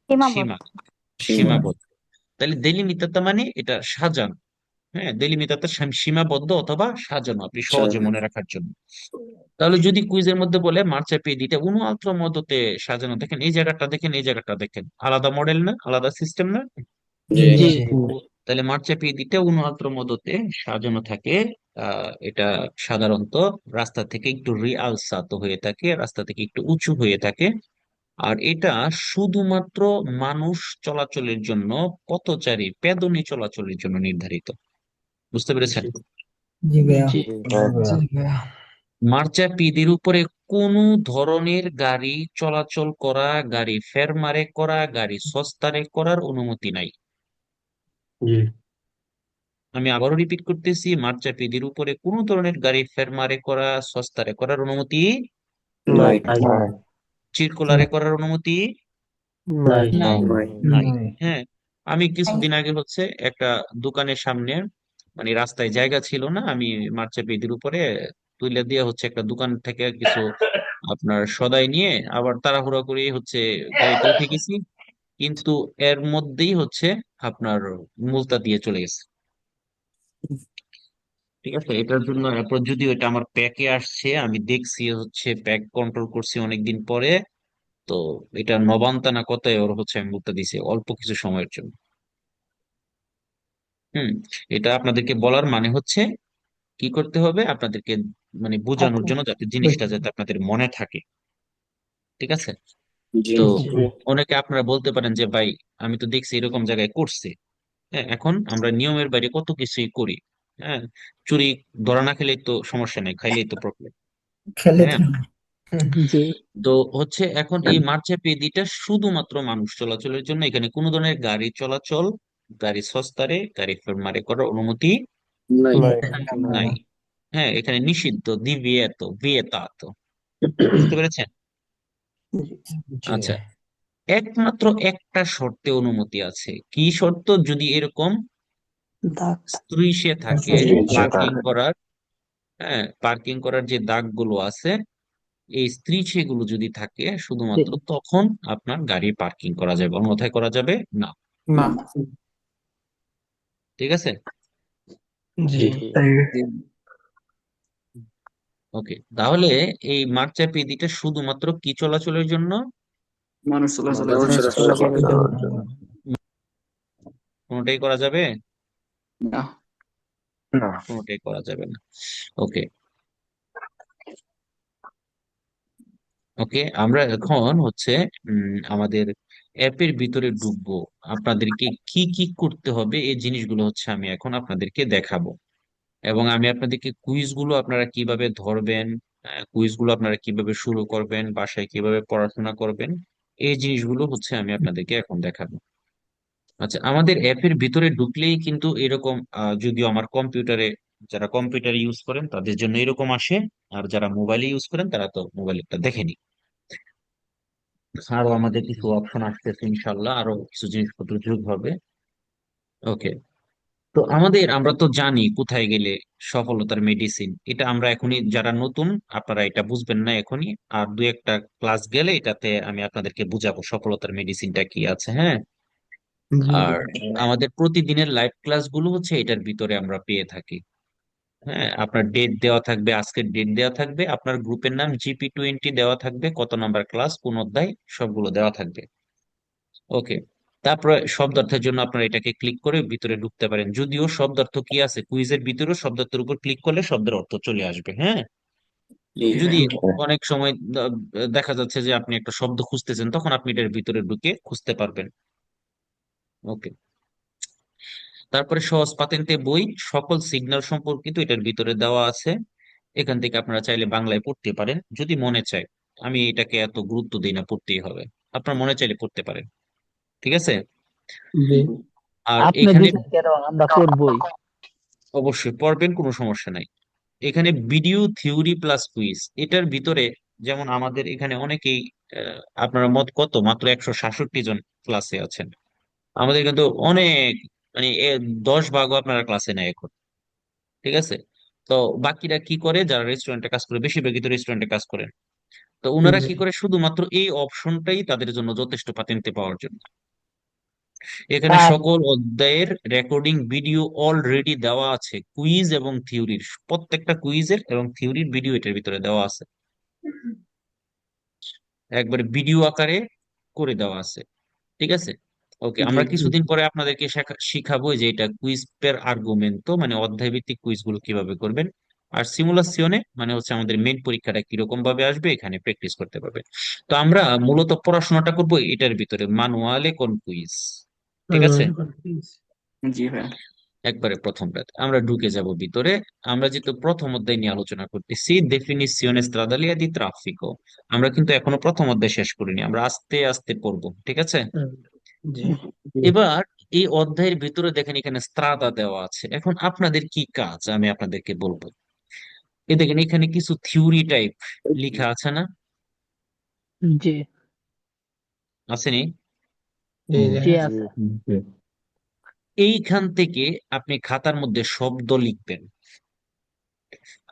সীমা, সীমাবদ্ধ। সীমা। সীমাবদ্ধ। তাহলে দেলিমিতাতা মানে এটা সাজানো। হ্যাঁ, দেলিমিতাতা সীমাবদ্ধ অথবা সাজানো, আপনি সহজে সাজানো। মনে রাখার জন্য। তাহলে যদি কুইজের মধ্যে বলে মার্চাপিয়েদিটা উনো আলত্র মদতে সাজানো, দেখেন এই জায়গাটা, দেখেন এই জায়গাটা, দেখেন আলাদা মডেল না, আলাদা সিস্টেম না? জি। জি। জি। তাহলে মার্চাপিয়েদিটা উনো আলত্র মদতে সাজানো থাকে। এটা সাধারণত রাস্তা থেকে একটু রিয়ালসাতো হয়ে থাকে, রাস্তা থেকে একটু উঁচু হয়ে থাকে। আর এটা শুধুমাত্র মানুষ চলাচলের জন্য, পথচারী পেদনী চলাচলের জন্য নির্ধারিত। বুঝতে পেরেছেন? জি ভাইয়া। জি। জি ভাইয়া। মার্চাপিয়েদির উপরে কোনো ধরনের গাড়ি চলাচল করা, গাড়ি ফেরমারে করা, গাড়ি সস্তারে করার অনুমতি নাই। জি। আমি আবারও রিপিট করতেছি, মার্চাপিয়েদির উপরে কোনো ধরনের গাড়ি ফেরমারে করা, সস্তারে করার অনুমতি, নাই। চিরকুলারে করার অনুমতি নাই। নাই। নাই। নাই। হ্যাঁ, আমি কিছুদিন আগে হচ্ছে একটা দোকানের সামনে, মানে রাস্তায় জায়গা ছিল না, আমি মার্চাপিয়েদির উপরে তুলে দিয়ে হচ্ছে একটা দোকান থেকে কিছু আপনার সদাই নিয়ে আবার তাড়াহুড়া করে হচ্ছে গাড়িতে উঠে গেছি। কিন্তু এর মধ্যেই হচ্ছে আপনার মুলতা দিয়ে চলে গেছে। ঠিক আছে, এটার জন্য এরপর যদিও এটা আমার প্যাকে আসছে, আমি দেখছি হচ্ছে প্যাক কন্ট্রোল করছি অনেকদিন পরে, তো এটা নবান্তা না কত ওর হচ্ছে আমি মুলতা দিছি অল্প কিছু সময়ের জন্য। হুম। এটা আপনাদেরকে বলার মানে হচ্ছে কি করতে হবে আপনাদেরকে, মানে বোঝানোর জন্য যাতে জিনিসটা যাতে আপনাদের মনে থাকে। ঠিক আছে। জি তো জি অনেকে আপনারা বলতে পারেন যে ভাই আমি তো দেখছি এরকম জায়গায় করছে। হ্যাঁ, এখন আমরা নিয়মের বাইরে কত কিছুই করি। হ্যাঁ, চুরি ধরা না খেলেই তো সমস্যা নেই, খাইলেই তো প্রবলেম, খেলে তাই না? তো জি তো হচ্ছে এখন এই মার্চেপি দিটা শুধুমাত্র মানুষ চলাচলের জন্য, এখানে কোনো ধরনের গাড়ি চলাচল, গাড়ি সস্তারে গাড়ি মারে করার অনুমতি নাই নাই নাই। হ্যাঁ, এখানে নিষিদ্ধ দিভিয়েতো ভিয়েতাতো। বুঝতে পেরেছেন? জি আচ্ছা, একমাত্র একটা শর্তে অনুমতি আছে। কি শর্ত? যদি এরকম দাগ স্ত্রীশে থাকে জি পার্কিং করার, হ্যাঁ পার্কিং করার যে দাগগুলো আছে, এই স্ত্রীশে গুলো যদি থাকে শুধুমাত্র তখন আপনার গাড়ি পার্কিং করা যাবে, অন্যথায় করা যাবে না। না ঠিক আছে। জি ওকে, তাহলে এই মার্চা পেদিটা শুধুমাত্র কি চলাচলের জন্য? মানুষ চলাচলের জন্য কোনোটাই করা যাবে? না কোনোটাই করা যাবে না। ওকে। ওকে, আমরা এখন হচ্ছে আমাদের অ্যাপের ভিতরে ঢুকবো। আপনাদেরকে কি কি করতে হবে এই জিনিসগুলো হচ্ছে আমি এখন আপনাদেরকে দেখাবো, এবং আমি আপনাদেরকে কুইজ গুলো আপনারা কিভাবে ধরবেন, কুইজ গুলো আপনারা কিভাবে শুরু করবেন, বাসায় কিভাবে পড়াশোনা করবেন, এই জিনিসগুলো হচ্ছে আমি আপনাদেরকে এখন দেখাবো। আচ্ছা, আমাদের অ্যাপের ভিতরে ঢুকলেই কিন্তু এরকম, যদিও আমার কম্পিউটারে, যারা কম্পিউটার ইউজ করেন তাদের জন্য এরকম আসে, আর যারা মোবাইলে ইউজ করেন তারা তো মোবাইলটা দেখেনি। আরো আমাদের কিছু অপশন আসতেছে ইনশাল্লাহ, আরো কিছু জিনিসপত্র যোগ হবে। ওকে। তো আমরা তো জানি কোথায় গেলে সফলতার মেডিসিন, এটা আমরা এখনই, যারা নতুন আপনারা এটা বুঝবেন না এখনই, আর দু একটা ক্লাস গেলে এটাতে আমি আপনাদেরকে বুঝাবো সফলতার মেডিসিনটা কি আছে। হ্যাঁ। জি আর আমাদের প্রতিদিনের লাইভ ক্লাস গুলো হচ্ছে এটার ভিতরে আমরা পেয়ে থাকি। হ্যাঁ, আপনার ডেট দেওয়া থাকবে, আজকের ডেট দেওয়া থাকবে, আপনার গ্রুপের নাম GP20 দেওয়া থাকবে, কত নাম্বার ক্লাস কোন অধ্যায় সবগুলো দেওয়া থাকবে। ওকে। তারপরে শব্দার্থের জন্য আপনারা এটাকে ক্লিক করে ভিতরে ঢুকতে পারেন, যদিও শব্দার্থ কি আছে কুইজের ভিতরেও শব্দার্থের উপর ক্লিক করলে শব্দের অর্থ চলে আসবে। হ্যাঁ, জি যদি অনেক সময় দেখা যাচ্ছে যে আপনি একটা শব্দ খুঁজতেছেন, তখন আপনি এটার ভিতরে ঢুকে খুঁজতে পারবেন। ওকে। তারপরে সহজ পাতেন্তে বই সকল সিগন্যাল সম্পর্কিত এটার ভিতরে দেওয়া আছে। এখান থেকে আপনারা চাইলে বাংলায় পড়তে পারেন যদি মনে চায়। আমি এটাকে এত গুরুত্ব দিই না, পড়তেই হবে, আপনার মনে চাইলে পড়তে পারেন। ঠিক আছে। জি আর আপনি এখানে দিচ্ছেন কেন, আমরা পড়বই। অবশ্যই পড়বেন, কোনো সমস্যা নাই। এখানে ভিডিও থিওরি প্লাস কুইজ এটার ভিতরে, যেমন আমাদের এখানে অনেকেই, আপনারা মত কত মাত্র 166 জন ক্লাসে আছেন, আমাদের কিন্তু অনেক, মানে 10 ভাগও আপনারা ক্লাসে নেয় এখন। ঠিক আছে। তো বাকিরা কি করে, যারা রেস্টুরেন্টে কাজ করে, বেশিরভাগই তো রেস্টুরেন্টে কাজ করেন, তো ওনারা জি কি করে, শুধুমাত্র এই অপশনটাই তাদের জন্য যথেষ্ট পাতেন্তে পাওয়ার জন্য। এখানে আর সকল অধ্যায়ের রেকর্ডিং ভিডিও অলরেডি দেওয়া আছে, কুইজ এবং থিওরির, প্রত্যেকটা কুইজের এবং থিওরির ভিডিও এটার ভিতরে দেওয়া আছে, একবারে ভিডিও আকারে করে দেওয়া আছে। ঠিক আছে। ওকে, জি আমরা কিছুদিন পরে আপনাদেরকে শিখাবো যে এটা কুইজ পের আর্গুমেন্ট, মানে অধ্যায় ভিত্তিক কুইজ গুলো কিভাবে করবেন। আর সিমুলেশনে মানে হচ্ছে আমাদের মেইন পরীক্ষাটা কিরকম ভাবে আসবে, এখানে প্র্যাকটিস করতে পারবে। তো আমরা মূলত পড়াশোনাটা করব এটার ভিতরে, মানুয়ালে কোন কুইজ। ঠিক আছে। জি ভাই একবারে প্রথমটাতে আমরা ঢুকে যাব ভিতরে। আমরা যেহেতু প্রথম অধ্যায় নিয়ে আলোচনা করতেছি, ডেফিনিশনে স্ট্রাদালিয়া দি ট্রাফিকো, আমরা কিন্তু এখনো প্রথম অধ্যায় শেষ করিনি, আমরা আস্তে আস্তে পড়বো। ঠিক আছে। জি এবার এই অধ্যায়ের ভিতরে দেখেন এখানে স্ত্রাদা দেওয়া আছে, এখন আপনাদের কি কাজ আমি আপনাদেরকে বলবো। এই দেখেন এখানে কিছু থিওরি টাইপ লেখা আছে না, জি আসেনি? জি জি আছে। এইখান থেকে আপনি খাতার মধ্যে শব্দ লিখবেন,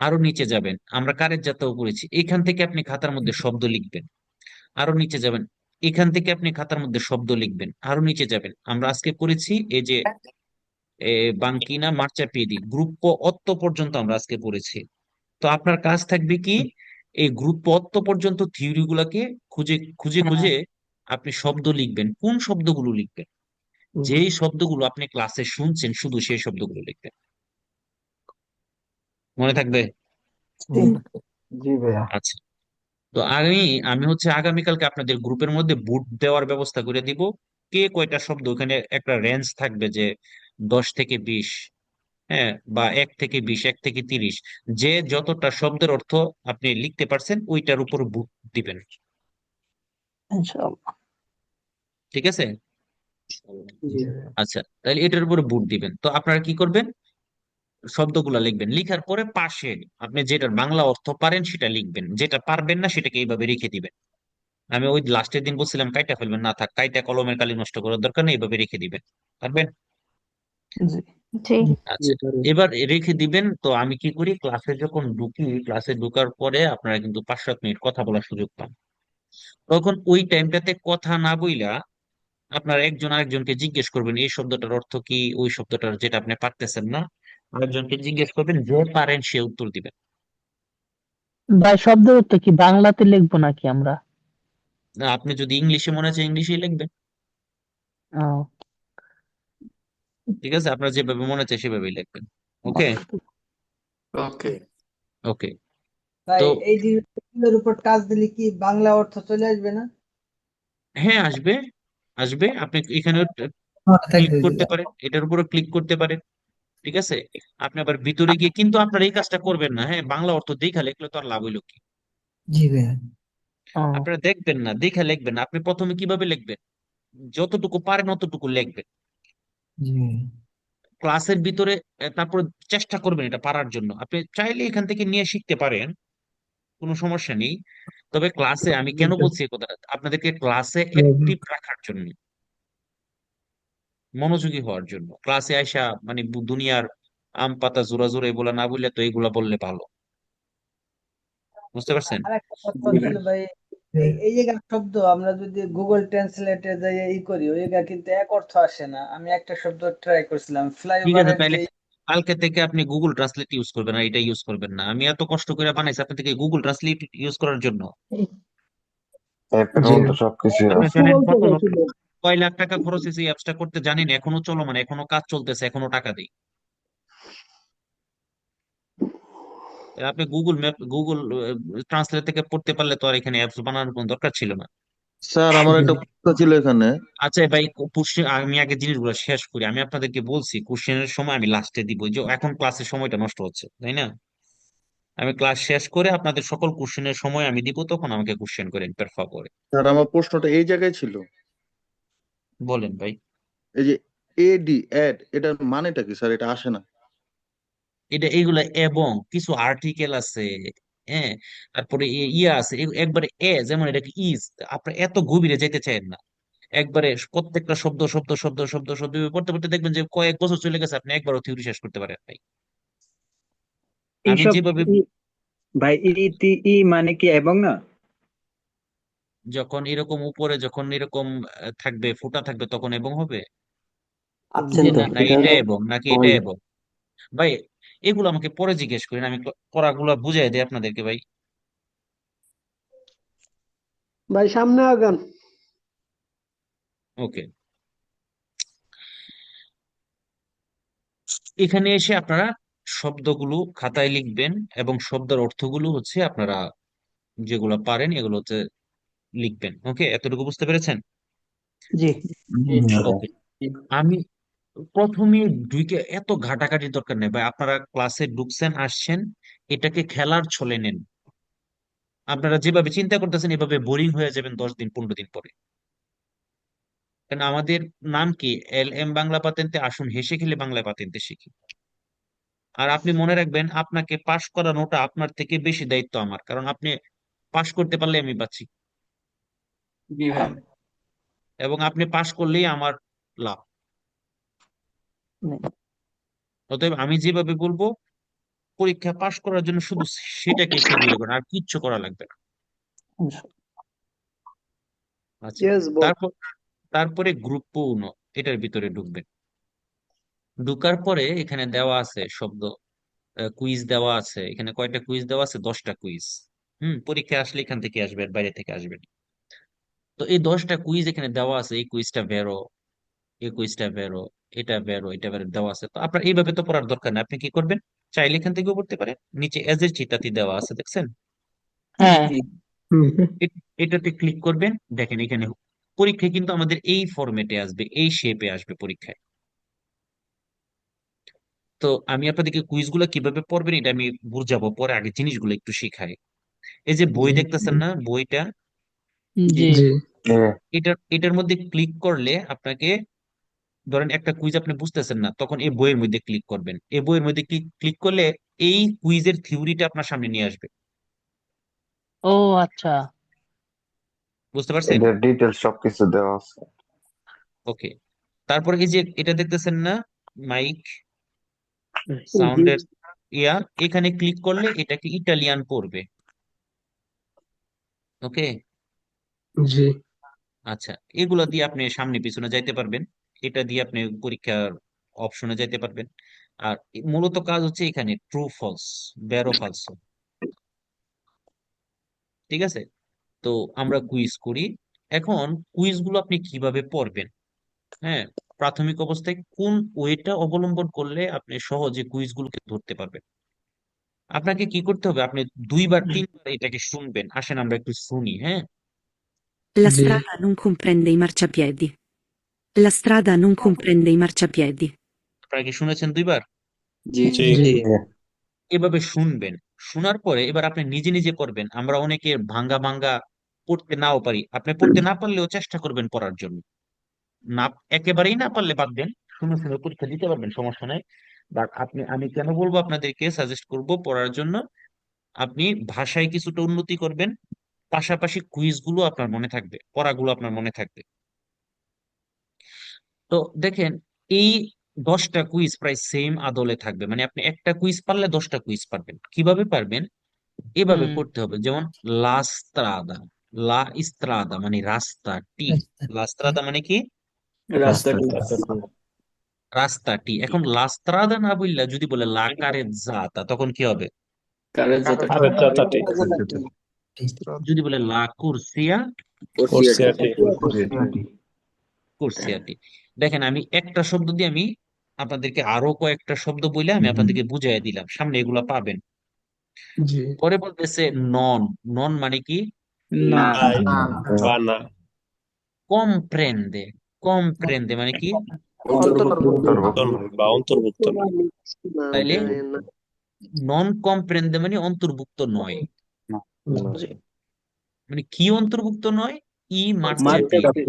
আরো নিচে যাবেন, আমরা কারের যাত্রাও করেছি, এখান থেকে আপনি খাতার মধ্যে শব্দ লিখবেন, আরো নিচে যাবেন, এখান থেকে আপনি খাতার মধ্যে শব্দ লিখবেন, আরো নিচে যাবেন। আমরা আজকে পড়েছি এই যে বাঙ্কিনা মার্চাপিয়েদি, গ্রুপ অত্ত পর্যন্ত আমরা আজকে পড়েছি। তো আপনার কাজ থাকবে কি, এই গ্রুপ অত্ত পর্যন্ত থিওরি গুলাকে খুঁজে খুঁজে খুঁজে আপনি শব্দ লিখবেন। কোন শব্দগুলো লিখবেন? যেই শব্দগুলো আপনি ক্লাসে শুনছেন শুধু সেই শব্দগুলো লিখবেন। মনে থাকবে? জি ভাইয়া। আচ্ছা। তো আমি আমি হচ্ছে আগামীকালকে আপনাদের গ্রুপের মধ্যে বুট দেওয়ার ব্যবস্থা করে দিব। কে কয়টা শব্দ, ওখানে একটা রেঞ্জ থাকবে যে 10 থেকে 20, হ্যাঁ, বা 1 থেকে 20, 1 থেকে 30, যে যতটা শব্দের অর্থ আপনি লিখতে পারছেন ওইটার উপর বুট দিবেন। ইনশাআল্লাহ। ঠিক আছে? জি ভাইয়া। আচ্ছা, তাহলে এটার উপরে বুট দিবেন। তো আপনারা কি করবেন, শব্দগুলা লিখবেন। লিখার পরে পাশে আপনি যেটার বাংলা অর্থ পারেন সেটা লিখবেন, যেটা পারবেন না সেটাকে এইভাবে রেখে দিবেন। আমি ওই লাস্টের দিন বলছিলাম কাইটা ফেলবেন, না থাক, কাইটা কলমের কালি নষ্ট করার দরকার নেই, এইভাবে রেখে দিবেন। পারবেন? জি। জি আচ্ছা, এবার রেখে দিবেন। তো আমি কি করি, ক্লাসে যখন ঢুকি, ক্লাসে ঢুকার পরে আপনারা কিন্তু 5-7 মিনিট কথা বলার সুযোগ পান। তখন ওই টাইমটাতে কথা না বইলা আপনারা একজন আরেকজনকে জিজ্ঞেস করবেন এই শব্দটার অর্থ কি, ওই শব্দটার যেটা আপনি পারতেছেন না আরেকজনকে জিজ্ঞেস করবেন, যে পারেন সে উত্তর দিবেন। ভাই শব্দের উত্তর কি বাংলাতে লিখবো নাকি আমরা? না, আপনি যদি ইংলিশে মনে আছে ইংলিশেই লিখবেন। ও, ঠিক আছে, আপনার যেভাবে মনে চায় সেভাবেই লিখবেন। ওকে? ওকে। ওকে। ভাই তো এই ডিজিটালের উপর কাজ দিলে কি বাংলা অর্থ চলে আসবে না? হ্যাঁ, আসবে। আসবে, আপনি এখানে মনে ক্লিক থাকবে করতে যেটা। পারেন, এটার উপরে ক্লিক করতে পারেন। ঠিক আছে, আপনি আবার ভিতরে গিয়ে কিন্তু আপনার এই কাজটা করবেন না, হ্যাঁ, বাংলা অর্থ দেখা লিখলে তো আর লাভ হইলো কি? জি ভাইয়া। ও, আপনারা দেখবেন না, দেখে লিখবেন না। আপনি প্রথমে কিভাবে লিখবেন, যতটুকু পারেন অতটুকু লিখবেন জি ভাইয়া। ক্লাসের ভিতরে। তারপর চেষ্টা করবেন এটা পারার জন্য। আপনি চাইলে এখান থেকে নিয়ে শিখতে পারেন, কোনো সমস্যা নেই। তবে ক্লাসে, আমি কেন বলছি এই কথাটা, আপনাদেরকে ক্লাসে অ্যাক্টিভ রাখার জন্য, মনোযোগী হওয়ার জন্য। ক্লাসে আইসা মানে দুনিয়ার আম পাতা জোড়া জোড়া এগুলা না বললে তো এগুলা বললে ভালো। বুঝতে পারছেন? আরেকটা কথা জি ছিল ভাই। ভাই, এই জায়গার শব্দ আমরা যদি গুগল ট্রান্সলেটে যাই করি ওই জায়গা কিন্তু এক অর্থ আসে না। আমি একটা শব্দ ট্রাই করছিলাম, ঠিক আছে, ফ্লাইওভারের তাহলে যে। কালকে থেকে আপনি গুগল ট্রান্সলেট ইউজ করবেন না, এটা ইউজ করবেন না। আমি এত কষ্ট করে বানাইছি আপনি থেকে গুগল ট্রান্সলেট ইউজ করার জন্য। অ্যাপের মধ্যে সবকিছু আপনি আছে। জানেন কত কয় লাখ টাকা খরচ হয়েছে এই অ্যাপসটা করতে, জানেন? এখনো চলমান, এখনো কাজ চলতেছে, এখনো টাকা দিই। আপনি গুগল ম্যাপ, গুগল ট্রান্সলেট থেকে পড়তে পারলে তো আর এখানে অ্যাপস বানানোর কোনো দরকার ছিল না। স্যার আমার একটা প্রশ্ন ছিল এখানে। আচ্ছা ভাই, কোশ্চেন আমি আগে জিনিসগুলো শেষ করি। আমি আপনাদেরকে বলছি কোশ্চেনের সময় আমি লাস্টে দিব, যে এখন ক্লাসের সময়টা নষ্ট হচ্ছে, তাই না? আমি ক্লাস শেষ করে আপনাদের সকল কোশ্চেনের সময় আমি দিব, তখন আমাকে কোশ্চেন করেন পেরফা করে। স্যার আমার প্রশ্নটা এই জায়গায় ছিল, বলেন ভাই। এই যে এডি অ্যাড এটার মানেটা কি স্যার? এটা আসে না। এটা এইগুলা এবং কিছু আর্টিকেল আছে, হ্যাঁ, তারপরে ইয়া আছে, একবারে যেমন এটাকে ইজ। আপনি এত গভীরে যেতে চান না, একবারে প্রত্যেকটা শব্দ শব্দ শব্দ শব্দ শব্দ পড়তে পড়তে দেখবেন যে কয়েক বছর চলে গেছে, আপনি একবারও থিওরি শেষ করতে পারেন ভাই। আমি এইসব যেভাবে, ভাই ই মানে কি এবং না? যখন এরকম উপরে যখন এরকম থাকবে, ফুটা থাকবে, তখন এবং হবে। আচ্ছা, যে তো না না, এটা এটা এবং নাকি এটা হয়। এবং। ভাই, এগুলো আমাকে পরে জিজ্ঞেস করেন, আমি পড়াগুলো বুঝাই দিই আপনাদেরকে ভাই। ভাই সামনে আগান। ওকে। এখানে এসে আপনারা শব্দগুলো খাতায় লিখবেন, এবং শব্দের অর্থগুলো হচ্ছে আপনারা যেগুলো পারেন এগুলো হচ্ছে লিখবেন। ওকে, এতটুকু বুঝতে পেরেছেন? জি ওকে। আমি প্রথমে ঢুকে এত ঘাটাঘাটির দরকার নেই ভাই। আপনারা ক্লাসে ঢুকছেন, আসছেন, এটাকে খেলার ছলে নেন। আপনারা যেভাবে চিন্তা করতেছেন এভাবে বোরিং হয়ে যাবেন 10 দিন 15 দিন পরে। কারণ আমাদের নাম কি, LM বাংলা পাতেন্তে, আসুন হেসে খেলে বাংলা পাতেন্তে শিখি। আর আপনি মনে রাখবেন, আপনাকে পাশ করানোটা আপনার থেকে বেশি দায়িত্ব আমার, কারণ আপনি পাশ করতে পারলে আমি বাঁচি, জি ভাই। এবং আপনি পাশ করলেই আমার লাভ। অতএব আমি যেভাবে বলবো, পরীক্ষা পাশ করার জন্য শুধু সেটাকে সেগুলো করেন, আর কিচ্ছু করা লাগবে না। আচ্ছা, ইয়েস বল। তারপর তারপরে গ্রুপ উনো এটার ভিতরে ঢুকবেন। ঢুকার পরে এখানে দেওয়া আছে শব্দ কুইজ দেওয়া আছে। এখানে কয়টা কুইজ দেওয়া আছে? 10টা কুইজ। পরীক্ষা আসলে এখান থেকে আসবে, বাইরে থেকে আসবে না। তো এই 10টা কুইজ এখানে দেওয়া আছে, এই কুইজটা বেরো, এই কুইজটা বেরো, এটা বেরো, এটা বেরো দেওয়া আছে। তো আপনার এইভাবে তো পড়ার দরকার নেই, আপনি কি করবেন, চাইলে এখান থেকেও পড়তে পারেন। নিচে এজের চিহ্নটি দেওয়া আছে, দেখছেন? হ্যাঁ হুম, এটাতে ক্লিক করবেন। দেখেন এখানে পরীক্ষায় কিন্তু আমাদের এই ফরম্যাটে আসবে, এই শেপে আসবে পরীক্ষায়। তো আমি আপনাদেরকে কুইজগুলো কিভাবে পড়বেন এটা আমি বুঝাবো পরে, আগে জিনিসগুলো একটু শিখাই। এই যে বই জি দেখতেছেন না, বইটা, জি জি এটার মধ্যে ক্লিক করলে আপনাকে, ধরেন একটা কুইজ আপনি বুঝতেছেন না, তখন এই বইয়ের মধ্যে ক্লিক করবেন। এই বইয়ের মধ্যে ক্লিক ক্লিক করলে এই কুইজের থিওরিটা আপনার সামনে নিয়ে আসবে। ও আচ্ছা বুঝতে পারছেন? এটার ডিটেলস সবকিছু দেওয়া আছে। ওকে। তারপর এই যে এটা দেখতেছেন না, মাইক জি সাউন্ডের ইয়া, এখানে ক্লিক করলে এটাকে ইটালিয়ান পড়বে। ওকে। জি আচ্ছা, এগুলা দিয়ে আপনি সামনে পিছনে যাইতে পারবেন। এটা দিয়ে আপনি পরীক্ষার অপশনে যাইতে পারবেন। আর মূলত কাজ হচ্ছে এখানে ট্রু ফলস, বেরো ফালসো। ঠিক আছে। তো আমরা কুইজ করি। এখন কুইজ গুলো আপনি কিভাবে পড়বেন? হ্যাঁ, প্রাথমিক অবস্থায় কোন ওয়েটা অবলম্বন করলে আপনি সহজে কুইজ গুলোকে ধরতে পারবেন? আপনাকে কি করতে হবে, আপনি 2 বার 3 বার এটাকে শুনবেন। আসেন আমরা একটু শুনি, হ্যাঁ? La G strada non comprende i marciapiedi. La strada non comprende i marciapiedi. আপনারা কি শুনেছেন 2 বার? জি জি এভাবে শুনবেন। শোনার পরে এবার আপনি নিজে নিজে পড়বেন। আমরা অনেকে ভাঙ্গা ভাঙ্গা পড়তে নাও পারি, আপনি পড়তে না পারলেও চেষ্টা করবেন পড়ার জন্য। না, একেবারেই না পারলে বাদ দেন, শুনে শুনে পরীক্ষা দিতে পারবেন, সমস্যা নাই। বাট আমি কেন বলবো, আপনাদেরকে সাজেস্ট করব পড়ার জন্য, আপনি ভাষায় কিছুটা উন্নতি করবেন, পাশাপাশি কুইজ গুলো আপনার মনে থাকবে, পড়াগুলো আপনার মনে থাকবে। তো দেখেন, এই 10টা কুইজ প্রায় সেম আদলে থাকবে, মানে আপনি একটা কুইজ পারলে 10টা কুইজ পারবেন। কিভাবে পারবেন? এভাবে হুম পড়তে হবে, যেমন লাস্ত্রাদা, লা ইস্ত্রাদা মানে রাস্তাটি। লাস্ত্রাদা মানে কি? রাস্তাটি রাস্তাটি। এখন লাস্ত্রাদা না বললে যদি বলে লা কারেজ্জাতা, তখন কি হবে? কারের যাত্রাটি যদি বলে লা কুরসিয়া কোর্সিয়াটি কুরসিয়াটি। দেখেন আমি একটা শব্দ দিয়ে আমি আপনাদেরকে আরো কয়েকটা শব্দ বলে আমি আপনাদেরকে বুঝাই দিলাম, সামনে এগুলা পাবেন। জি পরে বলতেছে নন। নন মানে কি? না কমপ্রেন্দে। কমপ্রেন্দে মানে কি? অন্তর্ভুক্ত তাইলে নন কমপ্রেন্দে মানে অন্তর্ভুক্ত নয়। মানে কি অন্তর্ভুক্ত নয়? ই মার্চেপিয়েদি।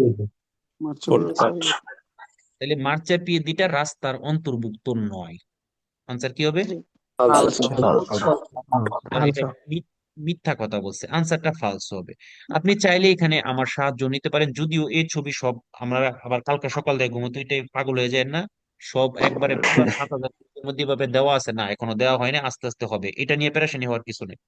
তাহলে মার্চেপিয়েদিটা রাস্তার অন্তর্ভুক্ত নয়। আনসার কি হবে? তাহলে এটা মিথ্যা কথা বলছে, আনসারটা ফালস হবে। আপনি চাইলে এখানে আমার সাহায্য নিতে পারেন, যদিও এই ছবি সব আমরা আবার কালকে সকাল থেকে ঘুমোতে এটাই পাগল হয়ে যায় না, সব একবারে পুরো 7,000 এর মধ্যে এভাবে দেওয়া আছে না, এখনো দেওয়া হয়নি, আস্তে আস্তে হবে। এটা নিয়ে পেরেশানি হওয়ার কিছু নেই।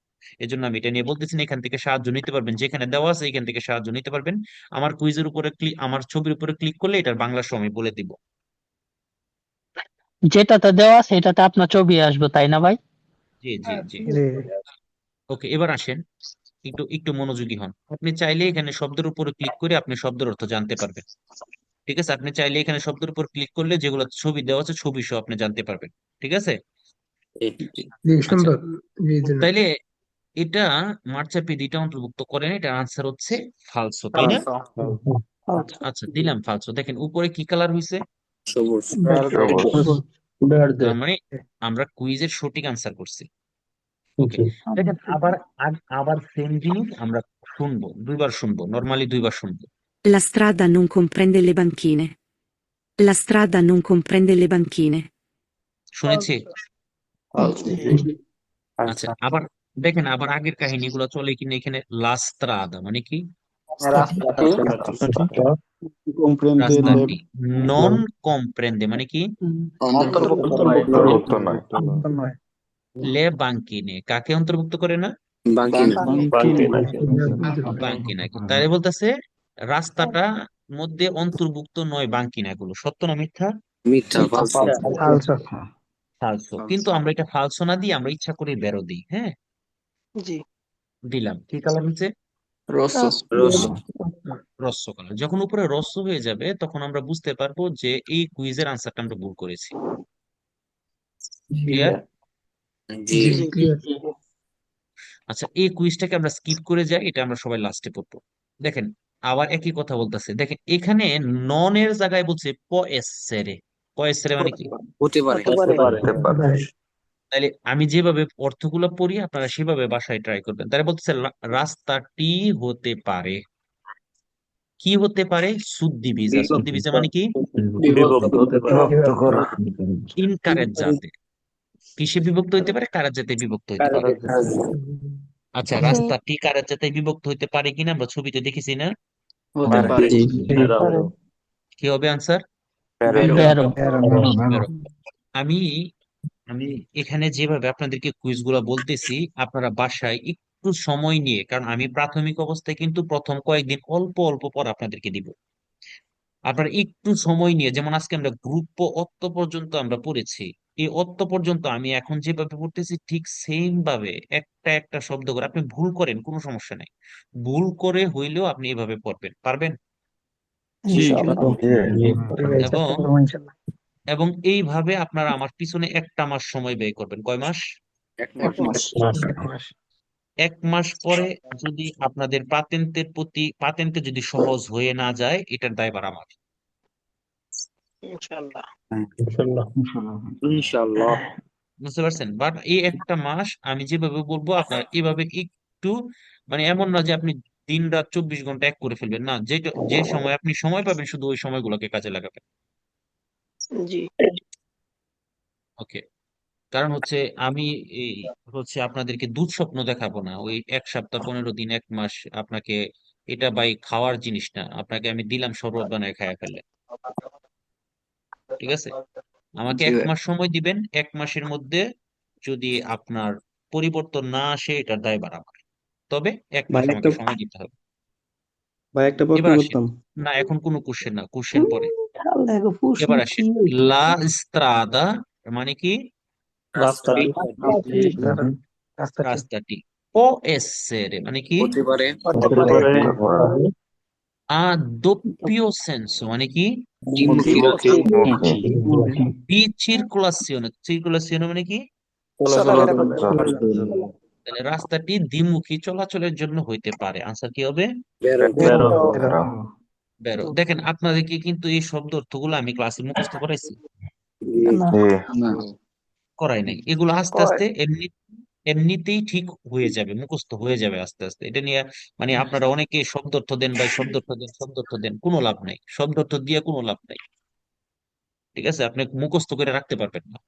এই জন্য আমি এটা নিয়ে বলতেছি না, এখান থেকে সাহায্য নিতে পারবেন, যেখানে দেওয়া আছে এখান থেকে সাহায্য নিতে পারবেন। আমার কুইজের উপরে ক্লিক, আমার ছবির উপরে ক্লিক করলে এটার বাংলা আমি বলে দিব। যেটাতে দেওয়া আছে এটাতে আপনার ছবি আসবে তাই না ভাই? জি জি জি। জি ওকে, এবার আসেন, একটু একটু মনোযোগী হন। আপনি চাইলে এখানে শব্দের উপরে ক্লিক করে আপনি শব্দের অর্থ জানতে পারবেন। ঠিক আছে, আপনি চাইলে এখানে শব্দের উপর ক্লিক করলে যেগুলো ছবি দেওয়া আছে ছবি সহ আপনি জানতে পারবেন। ঠিক আছে। জি আচ্ছা, সম্ভব জি জি না তাইলে এটা মার্চাপিডিটা অন্তর্ভুক্ত করে না, এটা আনসার হচ্ছে ফালসো, তাই না? আচ্ছা, দিলাম ফালসো। দেখেন উপরে কি কালার হয়েছে? সবুজ তার মানে আমরা কুইজের সঠিক আনসার করছি। ওকে। দেখেন আবার আবার সেম জিনিস আমরা শুনবো, 2 বার শুনবো, নর্মালি 2 বার শুনবো। La strada non comprende le banchine. La strada non comprende le banchine. শুনেছি। আচ্ছা, আবার দেখেন আবার আগের কাহিনীগুলো চলে কিনা। এখানে লাস্ত্রাদা মানে কি? রাস্তাটি। নন কমপ্রেন্দে মানে কি? অন্তর্ভুক্ত নয় লে বাঙ্কিনে কাকে অন্তর্ভুক্ত করে না? বাঙ্কি না বাঙ্কিনা। তাই বলতেছে রাস্তাটা মধ্যে অন্তর্ভুক্ত নয় বাঙ্কিনা, এগুলো সত্য না মিথ্যা? মিথ্যা, ফালসু। ফালসো। ফালসো। কিন্তু আমরা এটা ফালসো না দিয়ে আমরা ইচ্ছা করে বেরো দিই। হ্যাঁ, জি দিলাম, কি কালার হচ্ছে? রসো। রস্য কালার। যখন উপরে রস্য হয়ে যাবে তখন আমরা বুঝতে পারবো যে এই কুইজের আনসারটা আমরা ভুল করেছি। ক্লিয়ার? জি। জি ক্লিয়ার। আচ্ছা, এই কুইজটাকে আমরা স্কিপ করে যাই, এটা আমরা সবাই লাস্টে পড়বো। দেখেন, আবার একই কথা বলতেছে। দেখেন এখানে ননের জায়গায় বলছে পএসেরে। পএসেরে মানে কি? হতে পারে। হতে পারে। তাহলে আমি যেভাবে অর্থগুলো পড়ি আপনারা সেভাবে বাসায় ট্রাই করবেন। তাহলে বলতেছে রাস্তাটি হতে পারে, কি হতে পারে? সুদ্দিবিজা। সুদ্দিবিজা মানে কি? বিভক্ত করা। ইনকারেক্ট জাতে। কিসে বিভক্ত হইতে পারে? কারের জাতে বিভক্ত হইতে পারে। আচ্ছা, রাস্তাটি কারের জাতে বিভক্ত হইতে পারে কিনা আমরা ছবিতে দেখেছি না? হতে পারে। কি হবে আনসার? আমি আমি এখানে যেভাবে আপনাদেরকে কুইজ গুলা বলতেছি আপনারা বাসায় একটু সময় নিয়ে, কারণ আমি প্রাথমিক অবস্থায় কিন্তু প্রথম কয়েকদিন অল্প অল্প পর আপনাদেরকে দিব। আপনারা একটু সময় নিয়ে, যেমন আজকে আমরা গ্রুপ অত্ত পর্যন্ত আমরা পড়েছি, এই অত্ত পর্যন্ত আমি এখন যেভাবে পড়তেছি ঠিক সেম ভাবে একটা একটা শব্দ করে আপনি ভুল করেন কোনো সমস্যা নাই, ভুল করে হইলেও আপনি এভাবে পড়বেন, পারবেন? এবং এবং এইভাবে আপনারা আমার পিছনে একটা মাস সময় ব্যয় করবেন। কয় মাস? 1 মাস। 1 মাস পরে যদি আপনাদের পাতেন্টে যদি সহজ হয়ে না যায়, এটার দায়ভার আমার। ইনশাআল্লাহ। বুঝতে পারছেন? বাট এই একটা মাস আমি যেভাবে বলবো আপনার এভাবে একটু, মানে এমন না যে আপনি দিন রাত 24 ঘন্টা এক করে ফেলবেন, না, যে সময় আপনি সময় পাবেন শুধু ওই সময়গুলোকে কাজে লাগাবেন। জি ওকে? কারণ হচ্ছে আমি এই আপনাদেরকে দুঃস্বপ্ন দেখাবো না ওই 1 সপ্তাহ 15 দিন 1 মাস আপনাকে। এটা ভাই খাওয়ার জিনিস না, আপনাকে আমি দিলাম শরবত বানায় খায়া ফেললেন। ঠিক আছে? আমাকে জি এক ভাই। মাস সময় দিবেন, 1 মাসের মধ্যে যদি আপনার পরিবর্তন না আসে এটার দায়ভার আমার। তবে 1 মাস আমাকে সময় দিতে হবে। একটা প্রশ্ন এবার আসি, করতাম। না এখন কোনো কোশ্চেন না, কোশ্চেন পরে। এবার আসি, লা স্ত্রাদা মানে কি? রাস্তাটি। রাস্তাটি। ও এসেরে মানে কি? হতে পারে। আ doppio senso মানে কি? দ্বিমুখী। বি circolazione, circolazione মানে কি? তাহলে রাস্তাটি দ্বিমুখী চলাচলের জন্য হইতে পারে। আনসার কি হবে? বেরো। দেখেন আপনাদেরকে কিন্তু এই শব্দ অর্থগুলো আমি ক্লাসে মুখস্থ করাইছি? না। করাই নাই। এগুলো আস্তে আস্তে এমনিতেই ঠিক হয়ে যাবে, মুখস্থ হয়ে যাবে আস্তে আস্তে। এটা নিয়ে মানে আপনারা অনেকে শব্দ অর্থ দেন ভাই, শব্দ অর্থ দেন, শব্দ অর্থ দেন, কোনো লাভ নাই, শব্দ অর্থ দিয়ে কোনো লাভ নাই। ঠিক আছে? আপনি মুখস্থ করে রাখতে পারবেন না।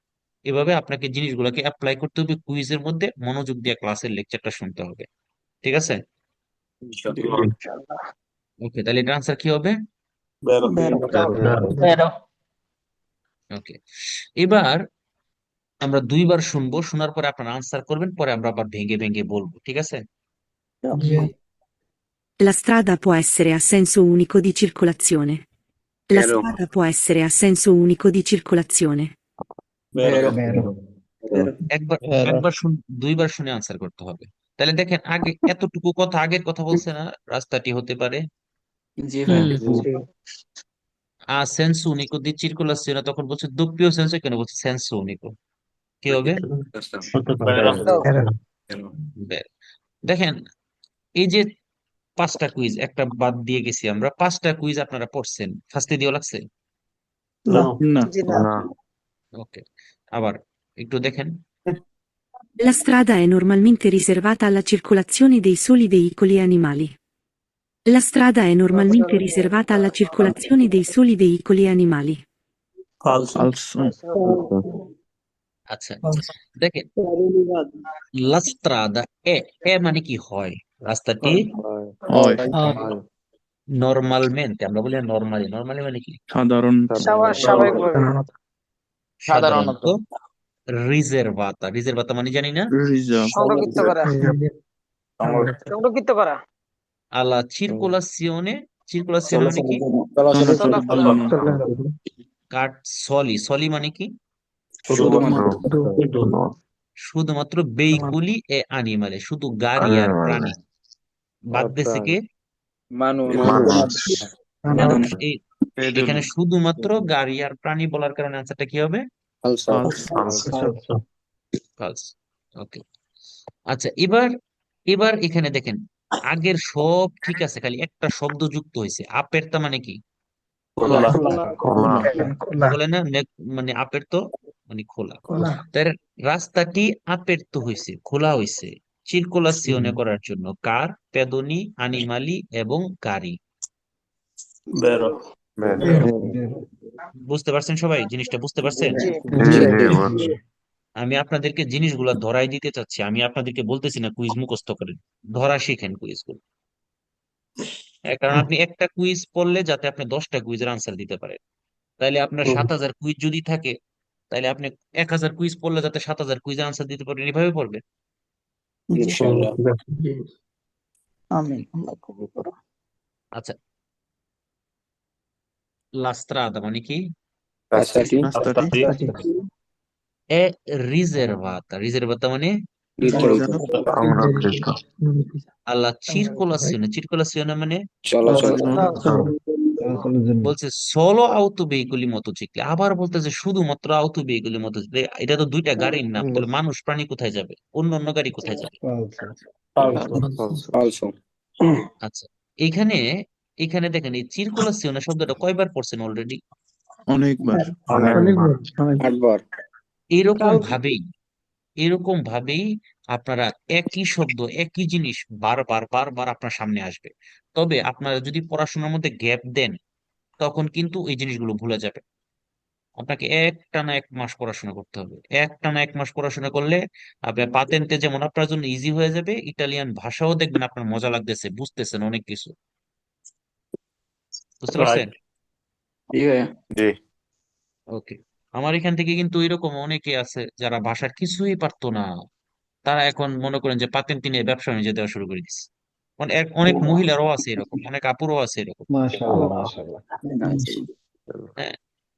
এভাবে আপনাকে জিনিসগুলোকে অ্যাপ্লাই করতে হবে, কুইজের মধ্যে মনোযোগ দিয়ে ক্লাসের লেকচারটা শুনতে হবে। ঠিক আছে? ওকে, তাহলে এটা আনসার কি হবে? ওকে, এবার আমরা 2বার শুনবো, শোনার পরে আপনারা আনসার করবেন, পরে আমরা আবার ভেঙে ভেঙে বলবো। ঠিক আছে? জি La strada può essere a senso unico di circolazione. La Vero. strada può essere a senso unico di circolazione. একবার একবার 2বার শুনে আনসার করতে হবে। তাহলে দেখেন, আগে এতটুকু কথা, আগের কথা বলছে না, রাস্তাটি হতে পারে জি ভাই। সেন্স উনিকো দি circolazione, তখন বলছে doppio senso, কেন বলছে সেন্স উনিকো? কি হবে? বের। দেখেন, এই যে 5টা কুইজ, একটা বাদ দিয়ে গেছি আমরা, 5টা কুইজ আপনারা পড়ছেন, শাস্তি দেওয়া লাগছে? ওকে, আবার একটু দেখেন। La strada è normalmente riservata alla circolazione dei soli veicoli e animali. La strada è normalmente riservata alla circolazione dei soli veicoli e animali. আচ্ছা, দেখেন, লা স্ত্রাদা এ মানে কি হয়? রাস্তাটি নরমালমেন্টে, আমরা বলি নরমালি, নরমালি মানে কি? সাধারণত রিজার্ভাতা। রিজার্ভাতা মানে জানি না, সংরক্ষিত করা alla circolazione চিরকুলাসিওনে মানে কি? চলাচলের জন্য চলাচল কাট সলি, সলি মানে কি? শুধুমাত্র শুধুমাত্র বেইকুলি এ আনিমালে, শুধু গাড়ি আর প্রাণী, বাদ দেশে কে? মানুষ এখন এখানে শুধুমাত্র গাড়ি আর প্রাণী বলার কারণে আনসারটা কি হবে? ফালস। ওকে, আচ্ছা এবার এবার এখানে দেখেন আগের সব ঠিক আছে, খালি একটা শব্দ যুক্ত হয়েছে, আপের তা মানে কি? বলে না মানে আপের তো মানে খোলা। খোলা তার রাস্তাটি আপের তো হয়েছে, খোলা হয়েছে চিরকুলাসিওনে করার জন্য কার, পেদনি, আনিমালি এবং গাড়ি। বেরো বুঝতে পারছেন সবাই? জিনিসটা বুঝতে পারছেন? জি আমি আপনাদেরকে জিনিসগুলো ধরাই দিতে চাচ্ছি, আমি আপনাদেরকে বলতেছি না কুইজ মুখস্থ করেন, ধরা শিখেন কুইজগুলো। কারণ আপনি একটা কুইজ পড়লে যাতে আপনি 10টা কুইজের আনসার দিতে পারেন, তাইলে আপনার 7,000 কুইজ যদি থাকে, তাইলে আপনি 1,000 কুইজ পড়লে যাতে 7,000 কুইজের আনসার দিতে পারেন, এইভাবে পড়বেন। ইনশাআল্লাহ জি আমিন আল্লাহ কবুল করুন আচ্ছা, লাস্ত্রাদা মানে কি? রাস্তাটি এ রিজার্ভাতা, রিজার্ভাতা মানে নির্ধারিত আল্লাহ চিরকুলাসিওনে, চিরকুলাসিওনে মানে চলাচল বলছে সোলো আউতো ভেহিকুলি মোটরসাইকেল, আবার বলতেছে শুধুমাত্র আউতো ভেহিকুলি মোটরসাইকেল। এটা তো দুইটা গাড়ির নাম, তাহলে মানুষ প্রাণী কোথায় যাবে? অন্য অন্য গাড়ি কোথায় যাবে? ফালসো আচ্ছা, এখানে এখানে দেখেন এই চিরকুলাসিওনে শব্দটা কয়বার পড়ছেন অলরেডি? অনেকবার অনেকবার 8 বার এরকম ভাবেই এরকম ভাবেই আপনারা একই শব্দ একই জিনিস বারবার বারবার আপনার সামনে আসবে। তবে আপনারা যদি পড়াশোনার মধ্যে গ্যাপ দেন, তখন কিন্তু এই জিনিসগুলো ভুলে যাবে। আপনাকে একটানা 1 মাস পড়াশোনা করতে হবে, একটানা 1 মাস পড়াশোনা করলে আপনার পাতেন্তে যেমন আপনার জন্য ইজি হয়ে যাবে, ইটালিয়ান ভাষাও দেখবেন আপনার মজা লাগতেছে, বুঝতেছেন অনেক কিছু। বুঝতে পারছেন? জি ভাইয়া ওকে, আমার এখান থেকে কিন্তু এরকম অনেকে আছে যারা ভাষার কিছুই পারতো না, তারা এখন মনে করেন যে পাতেন্ট নিয়ে ব্যবসা বাণিজ্য দেওয়া শুরু করে দিচ্ছে। অনেক মহিলারও আছে এরকম, অনেক আপুরও আছে এরকম। হ্যাঁ,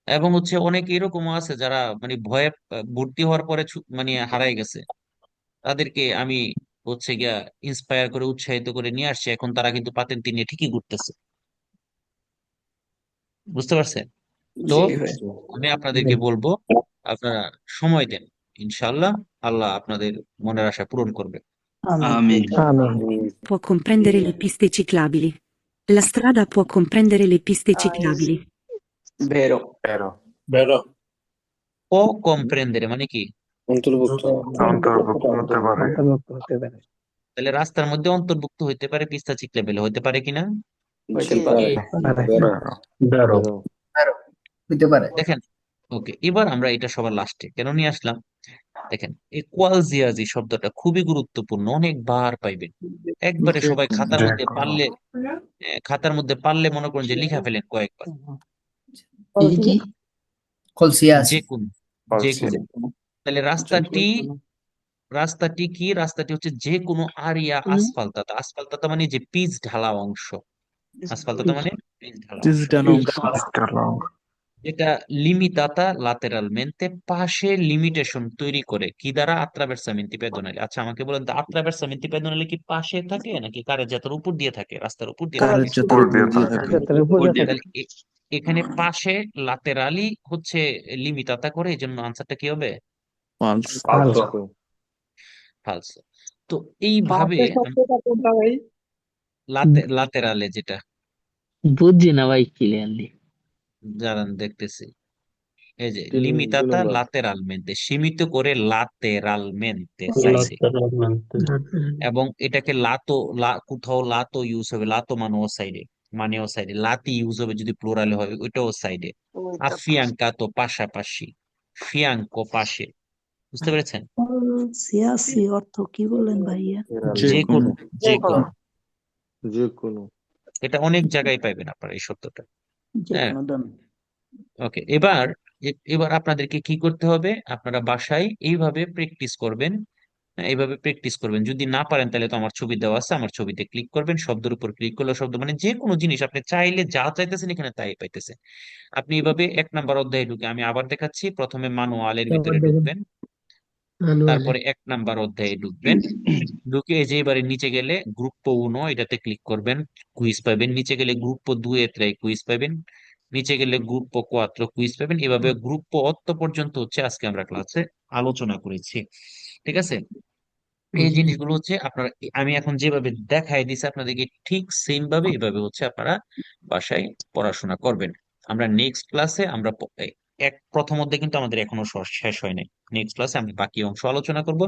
এবং হচ্ছে অনেক এরকমও আছে যারা মানে ভয়ে ভর্তি হওয়ার পরে মানে হারাই গেছে, তাদেরকে আমি হচ্ছে গিয়া ইন্সপায়ার করে উৎসাহিত করে নিয়ে আসছি, এখন তারা কিন্তু পাতেন্ট নিয়ে ঠিকই ঘুরতেছে। বুঝতে পারছেন? তো জি ভাই আমি আপনাদেরকে বলবো আপনারা সময় দেন, ইনশাআল্লাহ আল্লাহ আপনাদের মনের আশা পূরণ করবে। আমিন Può comprendere le piste ciclabili. La strada può comprendere le piste ciclabili. বেরো বেরো ও কম্প্রেন্ডেরে মানে কি? অন্তর্ভুক্ত অন্তর্ভুক্ত হতে পারে তাহলে রাস্তার মধ্যে অন্তর্ভুক্ত হইতে পারে পিস্তা চিক লেভেলে, হইতে পারে কিনা? হইতে পারে পারে বেরো হইতে পারে দেখেন, ওকে, এবার আমরা এটা সবার লাস্টে কেন নিয়ে আসলাম, দেখেন এই কোয়ালজিয়াজি শব্দটা খুবই গুরুত্বপূর্ণ, অনেকবার পাইবেন। একবারে সবাই খাতার মধ্যে পারলে, খাতার মধ্যে পারলে মনে করেন যে লিখা ফেলেন কয়েকবার। কি কলসিয়াস যে কোন যে কোনো, তাহলে রাস্তাটি কি? রাস্তাটি হচ্ছে যে কোনো আরিয়া আসফালতাতা, আসফালতাতা মানে যে পিচ ঢালা অংশ, আসফালতাতা মানে পিচ ঢালা অংশ। এটা লিমিতাতা লাতেরালমেন্তে, পাশে লিমিটেশন তৈরি করে কি দ্বারা? আত্রাভের্সামেন্টি পেদোনালি। আচ্ছা আমাকে বলেন তো, আত্রাভের্সামেন্টি পেদোনালি কি পাশে থাকে নাকি কারেজ্জাতার উপর দিয়ে থাকে, রাস্তার উপর দিয়ে থাকে? যাত্রার উপর দিয়ে থাকে তাহলে এখানে পাশে লাতেরালি হচ্ছে লিমিতাতা করে, এই জন্য আনসারটা কি হবে? ফালতু ফালসো। তো এইভাবে লাতেরালে যেটা বুঝছি না ভাই ক্লিয়ারলি। যারা দেখতেছি, এই যে লিমিতাতা লাতেরালমেন্তে, সীমিত করে লাতেরালমেন্তে চাইছে, এবং এটাকে কোথাও লাতো ইউজ হবে, লাতো মানে ও সাইডে, মানে ও সাইডে, লাতি ইউজ হবে যদি প্লুরালে হয়, ওইটাও সাইডে। আফিয়াঙ্কা তো পাশাপাশি, ফিয়াঙ্কো পাশে। বুঝতে পেরেছেন? সিয়াসি অর্থ কি বললেন ভাইয়া? যে কোনো, যে কোনো, যে কোনো এটা অনেক জায়গায় পাইবেন আপনারা এই শব্দটা। যে হ্যাঁ, কোনো দান ওকে, এবার আপনাদেরকে কি করতে হবে, আপনারা বাসায় এইভাবে প্র্যাকটিস করবেন এইভাবে প্র্যাকটিস করবেন। যদি না পারেন তাহলে তো আমার ছবি দেওয়া আছে, আমার ছবিতে ক্লিক করবেন, শব্দের উপর ক্লিক করলে শব্দ মানে যে কোনো জিনিস আপনি চাইলে যা চাইতেছেন এখানে তাই পাইতেছেন। আপনি এইভাবে 1 নাম্বার অধ্যায়ে ঢুকে, আমি আবার দেখাচ্ছি, প্রথমে ম্যানুয়ালের আবার ভিতরে দেখেন ঢুকবেন, ম্যানুয়ালি তারপরে 1 নাম্বার অধ্যায়ে ঢুকবেন, ঢুকে এই যে এবারে নিচে গেলে গ্রুপ 1 এটাতে ক্লিক করবেন, কুইজ পাবেন। নিচে গেলে গ্রুপ 2 এতে কুইজ পাবেন। নিচে গেলে গ্রুপ 4 কুইজ পাবেন। এভাবে গ্রুপ 8 পর্যন্ত হচ্ছে আজকে আমরা ক্লাসে আলোচনা করেছি। ঠিক আছে, এই জিনিসগুলো হচ্ছে আপনারা, আমি এখন যেভাবে দেখাই দিছি আপনাদেরকে ঠিক সেম ভাবে এভাবে হচ্ছে আপনারা বাসায় পড়াশোনা করবেন। আমরা নেক্সট ক্লাসে আমরা প্রথম অধ্যায় কিন্তু আমাদের এখনো শেষ হয় নাই। নেক্সট ক্লাসে আমরা বাকি অংশ আলোচনা করব।